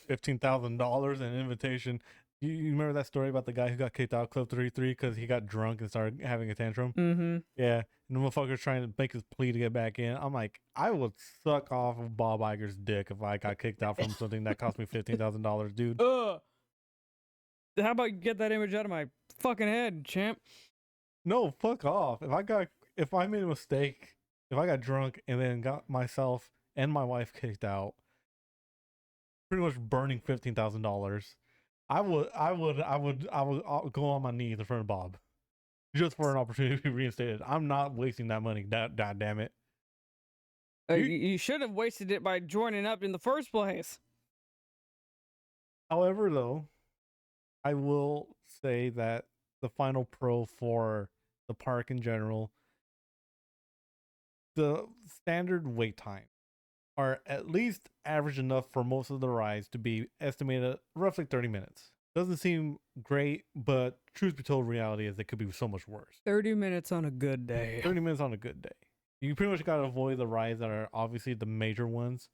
$15,000 in invitation. You remember that story about the guy who got kicked out of Club 33 because he got drunk and started having a tantrum? Mm-hmm. Yeah, and the motherfucker's trying to make his plea to get back in. I'm like, I would suck off of Bob Iger's dick if I got kicked out from something that cost me $15,000, dude. How about you get that image out of my fucking head, champ? No, fuck off. If I made a mistake, if I got drunk and then got myself and my wife kicked out, pretty much burning $15,000, I would go on my knees in front of Bob just for an opportunity to be reinstated. I'm not wasting that money. God damn it. You should have wasted it by joining up in the first place. However, though, I will say that the final pro for the park in general, the standard wait time are at least average enough for most of the rides to be estimated roughly 30 minutes. Doesn't seem great, but truth be told, reality is it could be so much worse. 30 minutes on a good day. 30 minutes on a good day. You pretty much got to avoid the rides that are obviously the major ones.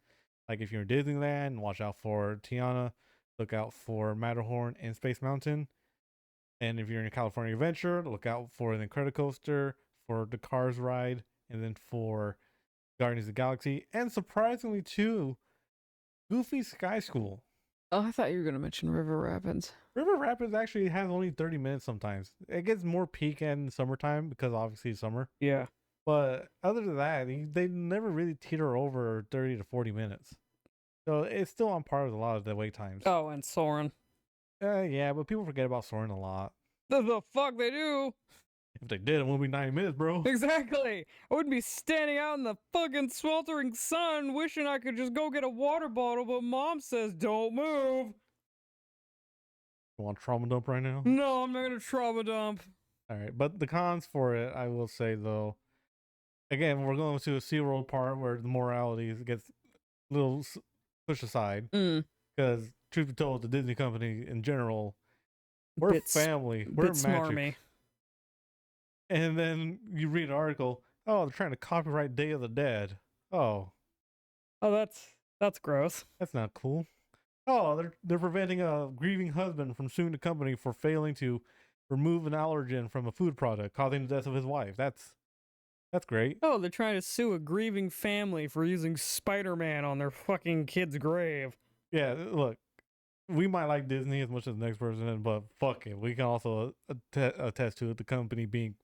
Like if you're in Disneyland, watch out for Tiana, look out for Matterhorn and Space Mountain. And if you're in California Adventure, look out for the Incredicoaster, for the Cars ride, and then for Guardians of the Galaxy, and surprisingly too, Goofy Sky School. Oh, I thought you were going to mention River Rapids. River Rapids actually has only 30 minutes sometimes. It gets more peak in summertime because obviously it's summer. Yeah. But other than that, they never really teeter over 30 to 40 minutes. So it's still on par with a lot of the wait times. Oh, and Soren. Yeah, but people forget about Soarin' a lot. The fuck they do? If they did, it wouldn't be 90 minutes, bro. Exactly. I wouldn't be standing out in the fucking sweltering sun wishing I could just go get a water bottle, but mom says don't move. You want trauma dump right now? No, I'm not gonna trauma dump. All right, but the cons for it, I will say though, again, we're going to a SeaWorld part where the morality gets a little pushed aside because, truth be told, the Disney company in general, we're family, we're magic. Smarmy. And then you read an article, oh, they're trying to copyright Day of the Dead. Oh, that's gross. That's not cool. Oh, they're preventing a grieving husband from suing the company for failing to remove an allergen from a food product, causing the death of his wife. That's great. Oh, they're trying to sue a grieving family for using Spider-Man on their fucking kid's grave. Yeah, look, we might like Disney as much as the next person, but fuck it. We can also attest to it, the company being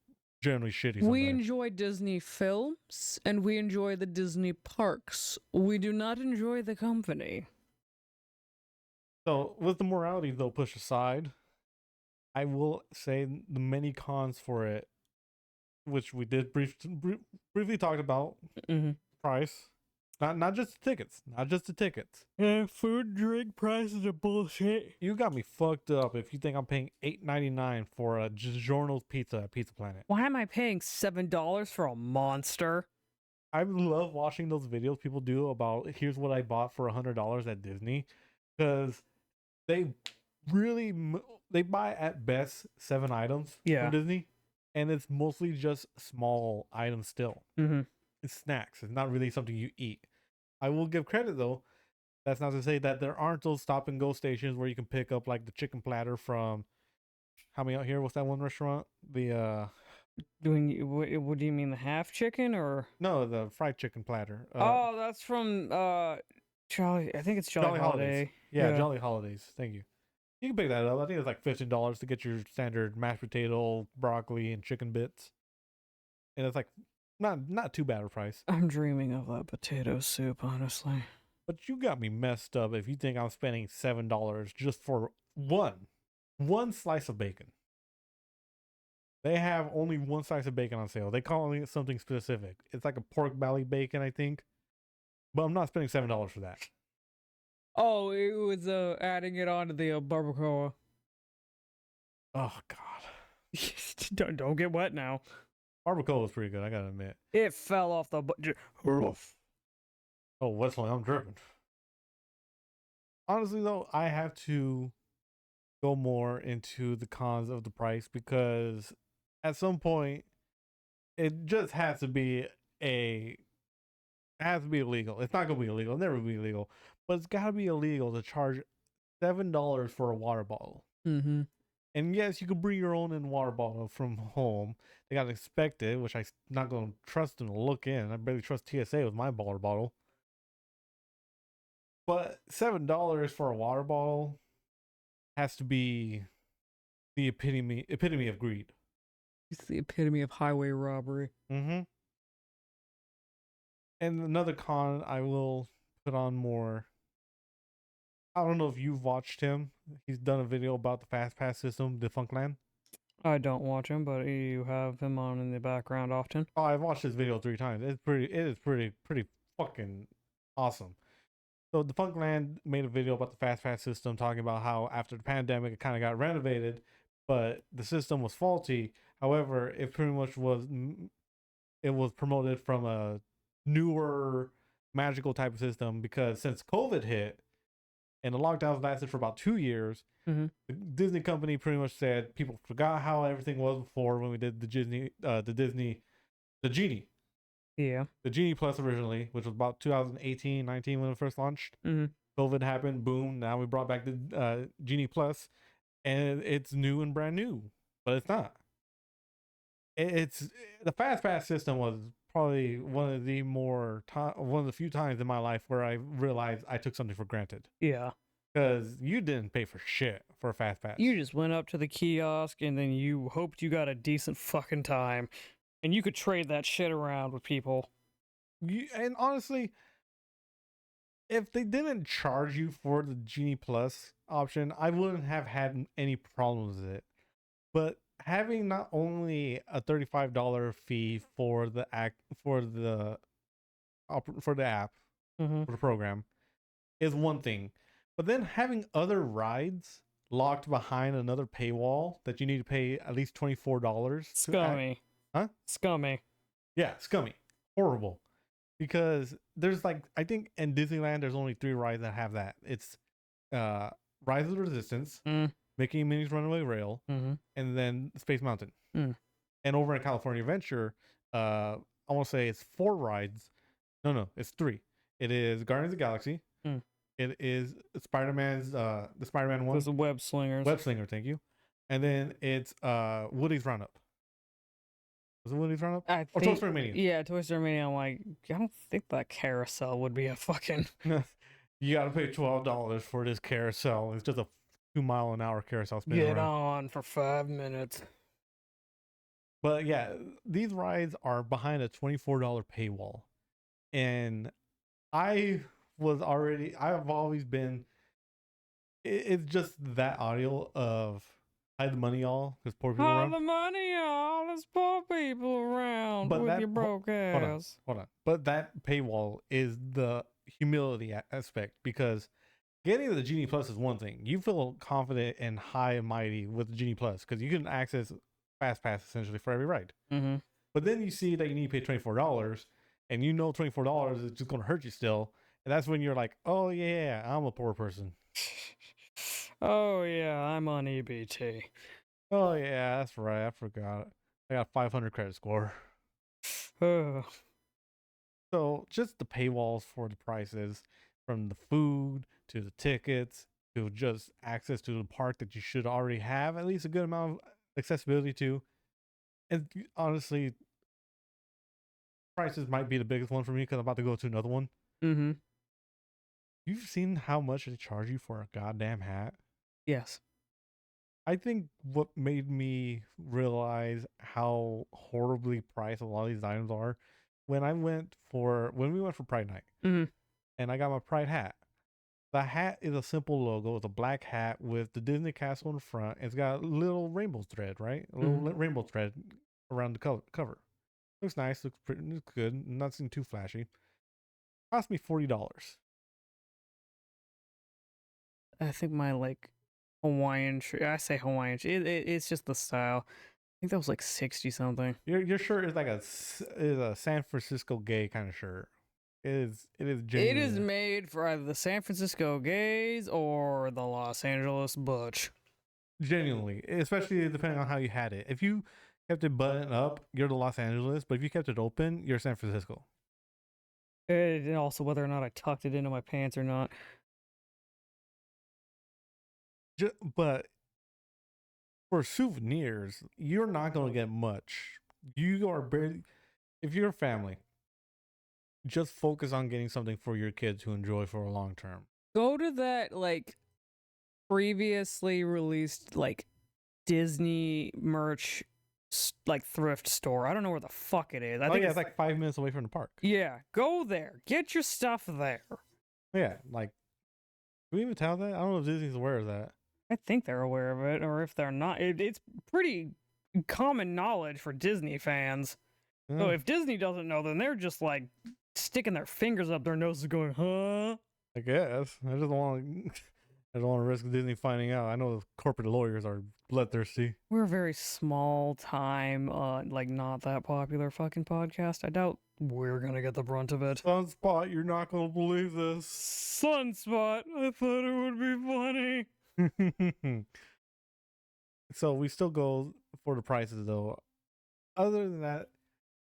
generally shitty sometimes. We enjoy Disney films, and we enjoy the Disney parks. We do not enjoy the company. So, with the morality, though, pushed aside, I will say the many cons for it, which we did briefly talk about. Price. Not just the tickets. Not just the tickets. Yeah, food, drink prices are bullshit. You got me fucked up if you think I'm paying $8.99 for a DiGiorno's pizza at Pizza Planet. Why am I paying $7 for a monster? I love watching those videos people do about here's what I bought for $100 at Disney, because they buy at best 7 items from Disney, and it's mostly just small items still. It's snacks. It's not really something you eat. I will give credit though. That's not to say that there aren't those stop and go stations where you can pick up like the chicken platter from. Help me out here. What's that one restaurant? The what do you mean, the half chicken or no, the fried chicken platter? Oh, that's from Jolly. I think it's Jolly Holiday. Yeah, Jolly Holidays. Thank you. You can pick that up. I think it's like $15 to get your standard mashed potato, broccoli, and chicken bits, and it's like not too bad a price. I'm dreaming of that potato soup, honestly. But you got me messed up if you think I'm spending $7 just for one slice of bacon. They have only one slice of bacon on sale. They call it something specific. It's like a pork belly bacon, I think. But I'm not spending $7 for that. Oh, it was adding it onto the barbacoa. Oh God, Don't get wet now. barbacoa was pretty good. I gotta admit. It fell off the. Oh, Wesley, I'm dripping. Honestly, though, I have to go more into the cons of the price because at some point it just has to be a it has to be illegal. It's not gonna be illegal. It'll never be illegal, but it's gotta be illegal to charge $7 for a water bottle. Mm-hmm. And yes, you can bring your own in water bottle from home. They gotta inspect it, which I'm not gonna trust them to look in. I barely trust TSA with my water bottle. But $7 for a water bottle has to be the epitome of greed. It's the epitome of highway robbery. Mm-hmm. And another con I will put on more. I don't know if you've watched him. He's done a video about the fast pass system, Defunctland. I don't watch him, but you have him on in the background often. Oh, I've watched this video 3 times. It is pretty fucking awesome. So Defunctland made a video about the fast pass system, talking about how after the pandemic it kind of got renovated, but the system was faulty. However, it pretty much was promoted from a newer magical type of system because since COVID hit and the lockdowns lasted for about 2 years, Mm-hmm. the Disney company pretty much said people forgot how everything was before when we did the Genie, Yeah. the Genie Plus originally, which was about 2018, 19 when it first launched. Mm-hmm. COVID happened, boom. Now we brought back the Genie Plus, and it's new and brand new, but it's not. It's the fast pass system was probably one of the few times in my life where I realized I took something for granted. Yeah. Because you didn't pay for shit for a fast pass. You just went up to the kiosk and then you hoped you got a decent fucking time, and you could trade that shit around with people. And honestly, if they didn't charge you for the Genie Plus option, I wouldn't have had any problems with it. But having not only a $35 fee for the app for the Mm-hmm. for the program is one thing, but then having other rides locked behind another paywall that you need to pay at least $24 Scummy. Huh? Scummy. Yeah, scummy, horrible. Because there's like I think in Disneyland there's only 3 rides that have that. It's Rise of the Resistance, Mickey and Minnie's Runaway Rail, Mm-hmm. and then Space Mountain. Mm. And over in California Adventure, I want to say it's 4 rides. No, it's 3. It is Guardians of the Galaxy. Mm. It is Spider-Man's the Spider-Man one. Those are web slingers. Web Slinger, thank you. And then it's Woody's Roundup. Was it Woody's Roundup? I Or think, Toy Story Mania. Yeah, Toy Story Mania. I'm like, I don't think that carousel would be a fucking. You gotta pay $12 for this carousel. It's just a 2-mile-an-hour carousel spin Get around. on for 5 minutes. But yeah, these rides are behind a $24 paywall. And I've always been, it's just that audio of hide the money, y'all, because poor people All around. the money, all there's poor people around But with that- your broke ass. Hold on. But that paywall is the humility aspect because getting the Genie Plus is one thing. You feel confident and high and mighty with the Genie Plus because you can access Fast Pass essentially for every ride. Mm-hmm. But then you see that you need to pay $24 and you know $24 is just going to hurt you still. And that's when you're like, oh, yeah, I'm a poor person. Oh yeah, I'm on EBT. Oh, yeah, that's right. I forgot. I got 500 credit score. Ugh. So just the paywalls for the prices, from the food to the tickets to just access to the park that you should already have at least a good amount of accessibility to. And honestly, prices might be the biggest one for me because I'm about to go to another one. Mm-hmm. You've seen how much they charge you for a goddamn hat? Yes. I think what made me realize how horribly priced a lot of these items are when we went for Pride Night, Mhm. and I got my Pride hat. The hat is a simple logo. It's a black hat with the Disney castle in front. It's got a little rainbow thread, right? A little rainbow thread around the cover. Looks nice. Looks pretty. Looks good. Nothing too flashy. Cost me $40. I think my Hawaiian. I say Hawaiian. It's just the style. I think that was like 60 something. Your shirt is like is a San Francisco gay kind of shirt. It is It genuinely. is made for either the San Francisco gays or the Los Angeles butch. Genuinely, especially depending on how you had it. If you kept it buttoned up, you're the Los Angeles. But if you kept it open, you're San Francisco. And also whether or not I tucked it into my pants or not. But for souvenirs, you're not gonna get much. You are barely. If you're a family, just focus on getting something for your kids to enjoy for a long term. Go to that like previously released like Disney merch like thrift store. I don't know where the fuck it is. I think it's like 5 minutes away from the park. Yeah, go there. Get your stuff there. Yeah, like, do we even tell that? I don't know if Disney's aware of that. I think they're aware of it, or if they're not, it's pretty common knowledge for Disney fans. So if Disney doesn't know, then they're just like sticking their fingers up their noses, going, "Huh?" I guess I just want to. I don't want to risk Disney finding out. I know the corporate lawyers are bloodthirsty. We're a very small time, like not that popular fucking podcast. I doubt we're gonna get the brunt of it. Sunspot, you're not gonna believe this. Sunspot, I thought it would be funny. So we still go for the prices though. Other than that,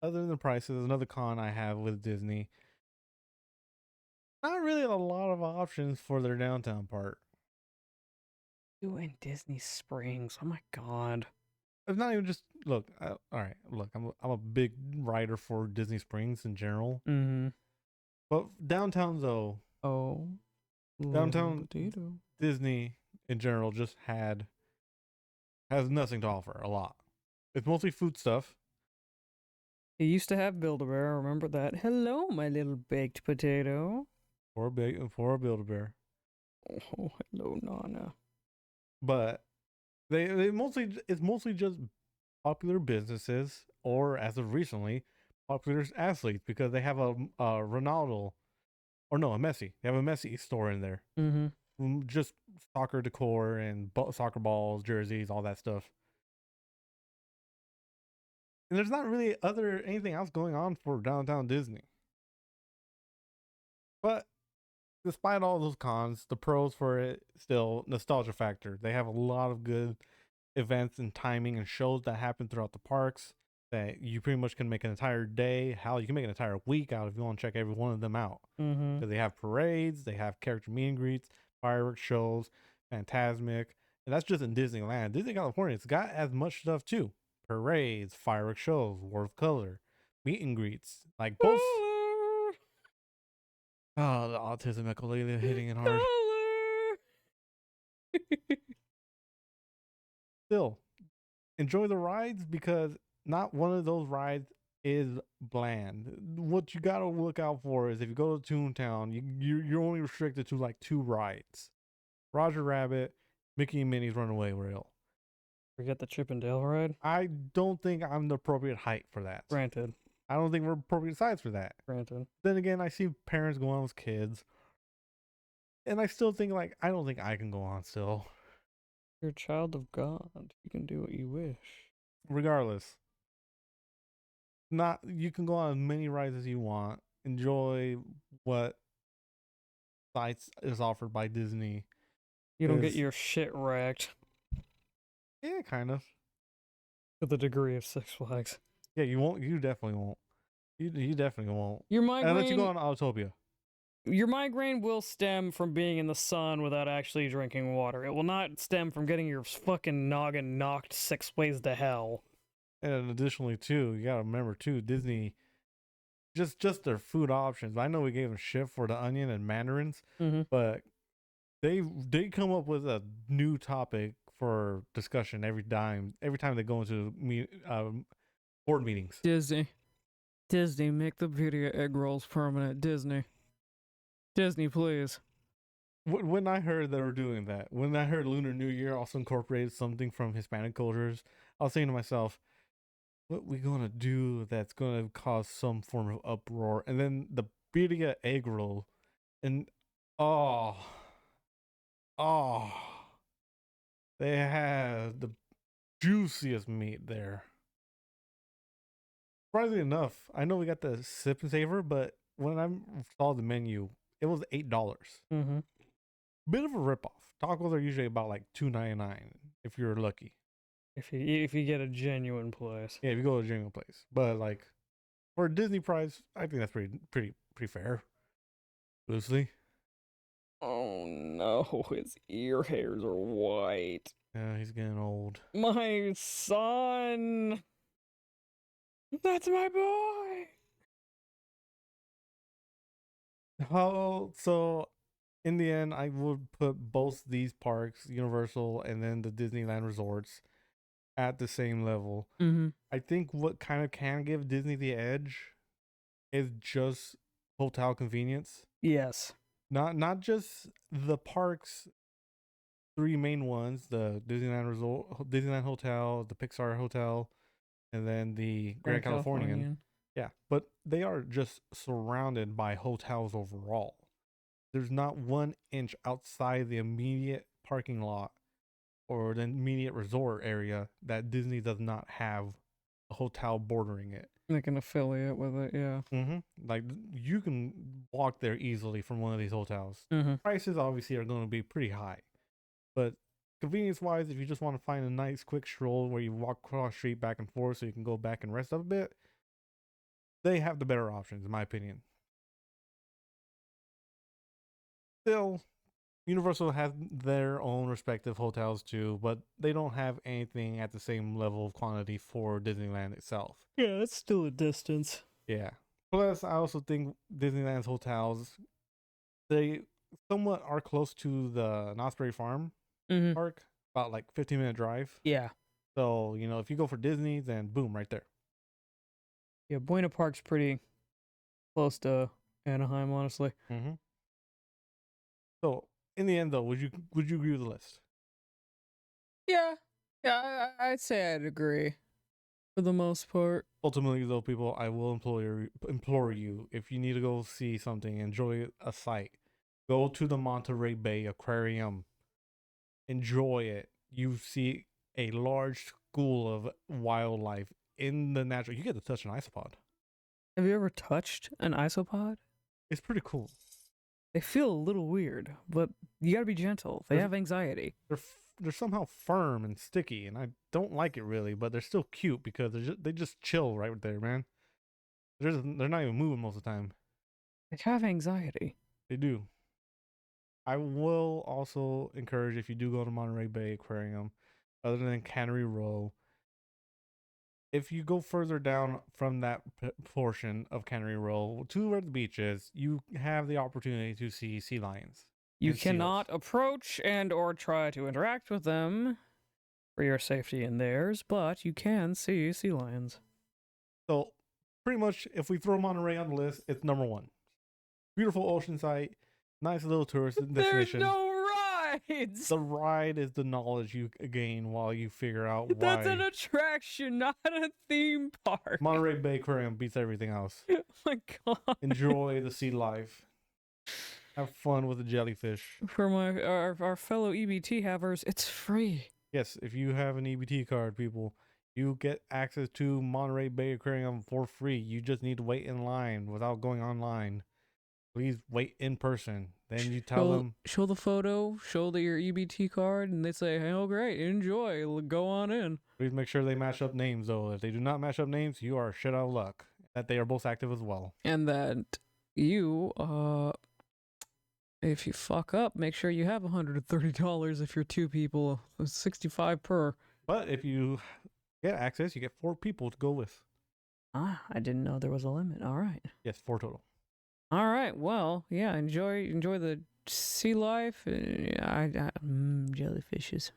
other than the prices, another con I have with Disney. Not really a lot of options for their downtown part. In Disney Springs. Oh my god. It's not even just look. All right, look. I'm a big rider for Disney Springs in general. Mm-hmm. But downtown though. Oh. Downtown Disney in general just has nothing to offer. A lot. It's mostly food stuff. He used to have Build-A-Bear. I remember that. Hello, my little baked potato. For a Build-A-Bear. Oh, hello, Nana. But it's mostly just popular businesses, or as of recently, popular athletes, because they have a Ronaldo, or no, a Messi. They have a Messi store in there. Mm-hmm. Just soccer decor and soccer balls, jerseys, all that stuff. And there's not really anything else going on for downtown Disney. But despite all those cons, the pros for it still nostalgia factor. They have a lot of good events and timing and shows that happen throughout the parks that you pretty much can make an entire day. Hell, you can make an entire week out if you want to check every one of them out. Mm-hmm. Because they have parades, they have character meet and greets, fireworks shows, Fantasmic, and that's just in Disneyland. Disney California, it's got as much stuff too. Parades, fireworks shows, War of Color, meet and greets, like both. Oh, the autism echolele hitting it hard. Still, enjoy the rides because not one of those rides is bland. What you gotta look out for is if you go to Toontown, you're only restricted to like 2 rides: Roger Rabbit, Mickey and Minnie's Runaway Rail. Forget the Chip and Dale ride. I don't think I'm the appropriate height for that. Granted. I don't think we're appropriate size for that. Granted. Then again, I see parents go on with kids, and I still think like I don't think I can go on still. You're a child of God. You can do what you wish. Regardless, you can go on as many rides as you want. Enjoy what sites is offered by Disney. You don't get your shit wrecked. Yeah, kind of. To the degree of Six Flags. Yeah, you won't. You definitely won't. You definitely won't. Your migraine. Unless you go on Autopia. Your migraine will stem from being in the sun without actually drinking water. It will not stem from getting your fucking noggin knocked 6 ways to hell. And additionally, too, you gotta remember too, Disney, just their food options. I know we gave them shit for the onion and mandarins, but they come up with a new topic for discussion every time they go into board meetings. Disney, make the video egg rolls permanent. Disney, please. When I heard they were doing that, when I heard Lunar New Year also incorporated something from Hispanic cultures, I was saying to myself, what we gonna do that's gonna cause some form of uproar? And then the birria egg roll, and oh, They have the juiciest meat there. Surprisingly enough, I know we got the sip and savor, but when I saw the menu, it was $8. Mm-hmm. Bit of a ripoff. Tacos are usually about like $2.99 if you're lucky. If you get a genuine place. Yeah, if you go to a genuine place. But like for a Disney price, I think that's pretty fair. Loosely. Oh no, his ear hairs are white. Yeah, he's getting old. My son. That's my boy. So in the end, I would put both these parks, Universal and then the Disneyland resorts, at the same level. Mm-hmm. I think what kind of can give Disney the edge is just hotel convenience. Yes. Not just the parks, three main ones: the Disneyland Resort, Disneyland Hotel, the Pixar Hotel, and then the Grand Californian. Yeah, but they are just surrounded by hotels overall. There's not 1 inch outside the immediate parking lot or the immediate resort area that Disney does not have a hotel bordering it. Like an affiliate with it, yeah. Like you can walk there easily from one of these hotels. Mm-hmm. Prices obviously are going to be pretty high, but convenience wise, if you just want to find a nice quick stroll where you walk across the street back and forth so you can go back and rest up a bit, they have the better options, in my opinion. Still, Universal has their own respective hotels too, but they don't have anything at the same level of quantity for Disneyland itself. Yeah, that's still a distance. Yeah. Plus, I also think Disneyland's hotels, they somewhat are close to the Knott's Berry Farm Mm-hmm. park, about like 15-minute drive. Yeah. So, if you go for Disney, then boom, right there. Yeah, Buena Park's pretty close to Anaheim, honestly. Mm-hmm. So, in the end, though, would you agree with the list? Yeah. Yeah, I'd say I'd agree. For the most part. Ultimately, though, people, I will implore you, if you need to go see something, enjoy a sight, go to the Monterey Bay Aquarium. Enjoy it. You see a large school of wildlife in the natural. You get to touch an isopod. Have you ever touched an isopod? It's pretty cool. They feel a little weird, but you gotta be gentle. They have anxiety. They're somehow firm and sticky, and I don't like it really, but they're still cute because they just chill right there, man. They're not even moving most of the time. They have anxiety. They do. I will also encourage, if you do go to Monterey Bay Aquarium, other than Cannery Row, if you go further down from that portion of Cannery Row to where the beach is, you have the opportunity to see sea lions. You and cannot seals. approach and or try to interact with them for your safety and theirs, but you can see sea lions. So, pretty much, if we throw Monterey on the list, it's number one. Beautiful ocean site, nice little tourist destination. There's no rides! The ride is the knowledge you gain while you figure out why. That's an attraction, not a theme park. Monterey Bay Aquarium beats everything else. Oh my god. Enjoy the sea life. Have fun with the jellyfish. For our fellow EBT havers, it's free. Yes, if you have an EBT card, people, you get access to Monterey Bay Aquarium for free. You just need to wait in line without going online. Please wait in person. Then you tell them. Show the photo, show your EBT card, and they say, "Oh, great, enjoy, go on in." Please make sure they match up names, though. If they do not match up names, you are shit out of luck. That they are both active as well. And that you, if you fuck up, make sure you have $130 if you're two people. It's $65 per. But if you get access, you get 4 people to go with. Ah, I didn't know there was a limit. All right. Yes, 4 total. All right. Well, yeah. Enjoy the sea life. Jellyfishes.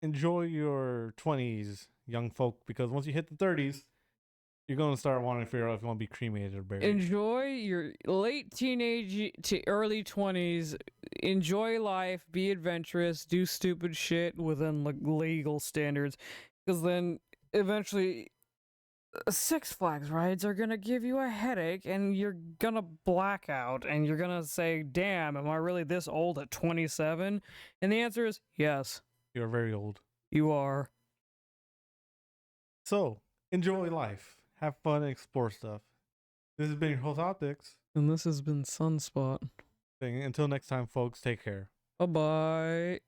Enjoy your 20s, young folk, because once you hit the 30s, you're going to start wanting to figure out if you want to be cremated or buried. Enjoy your late teenage to early 20s. Enjoy life. Be adventurous. Do stupid shit within legal standards. Because then eventually Six Flags rides are going to give you a headache and you're going to black out and you're going to say, damn, am I really this old at 27? And the answer is yes. You're very old. You are. So, enjoy life. Have fun and explore stuff. This has been your host, Optics. And this has been Sunspot. Until next time, folks, take care. Bye bye.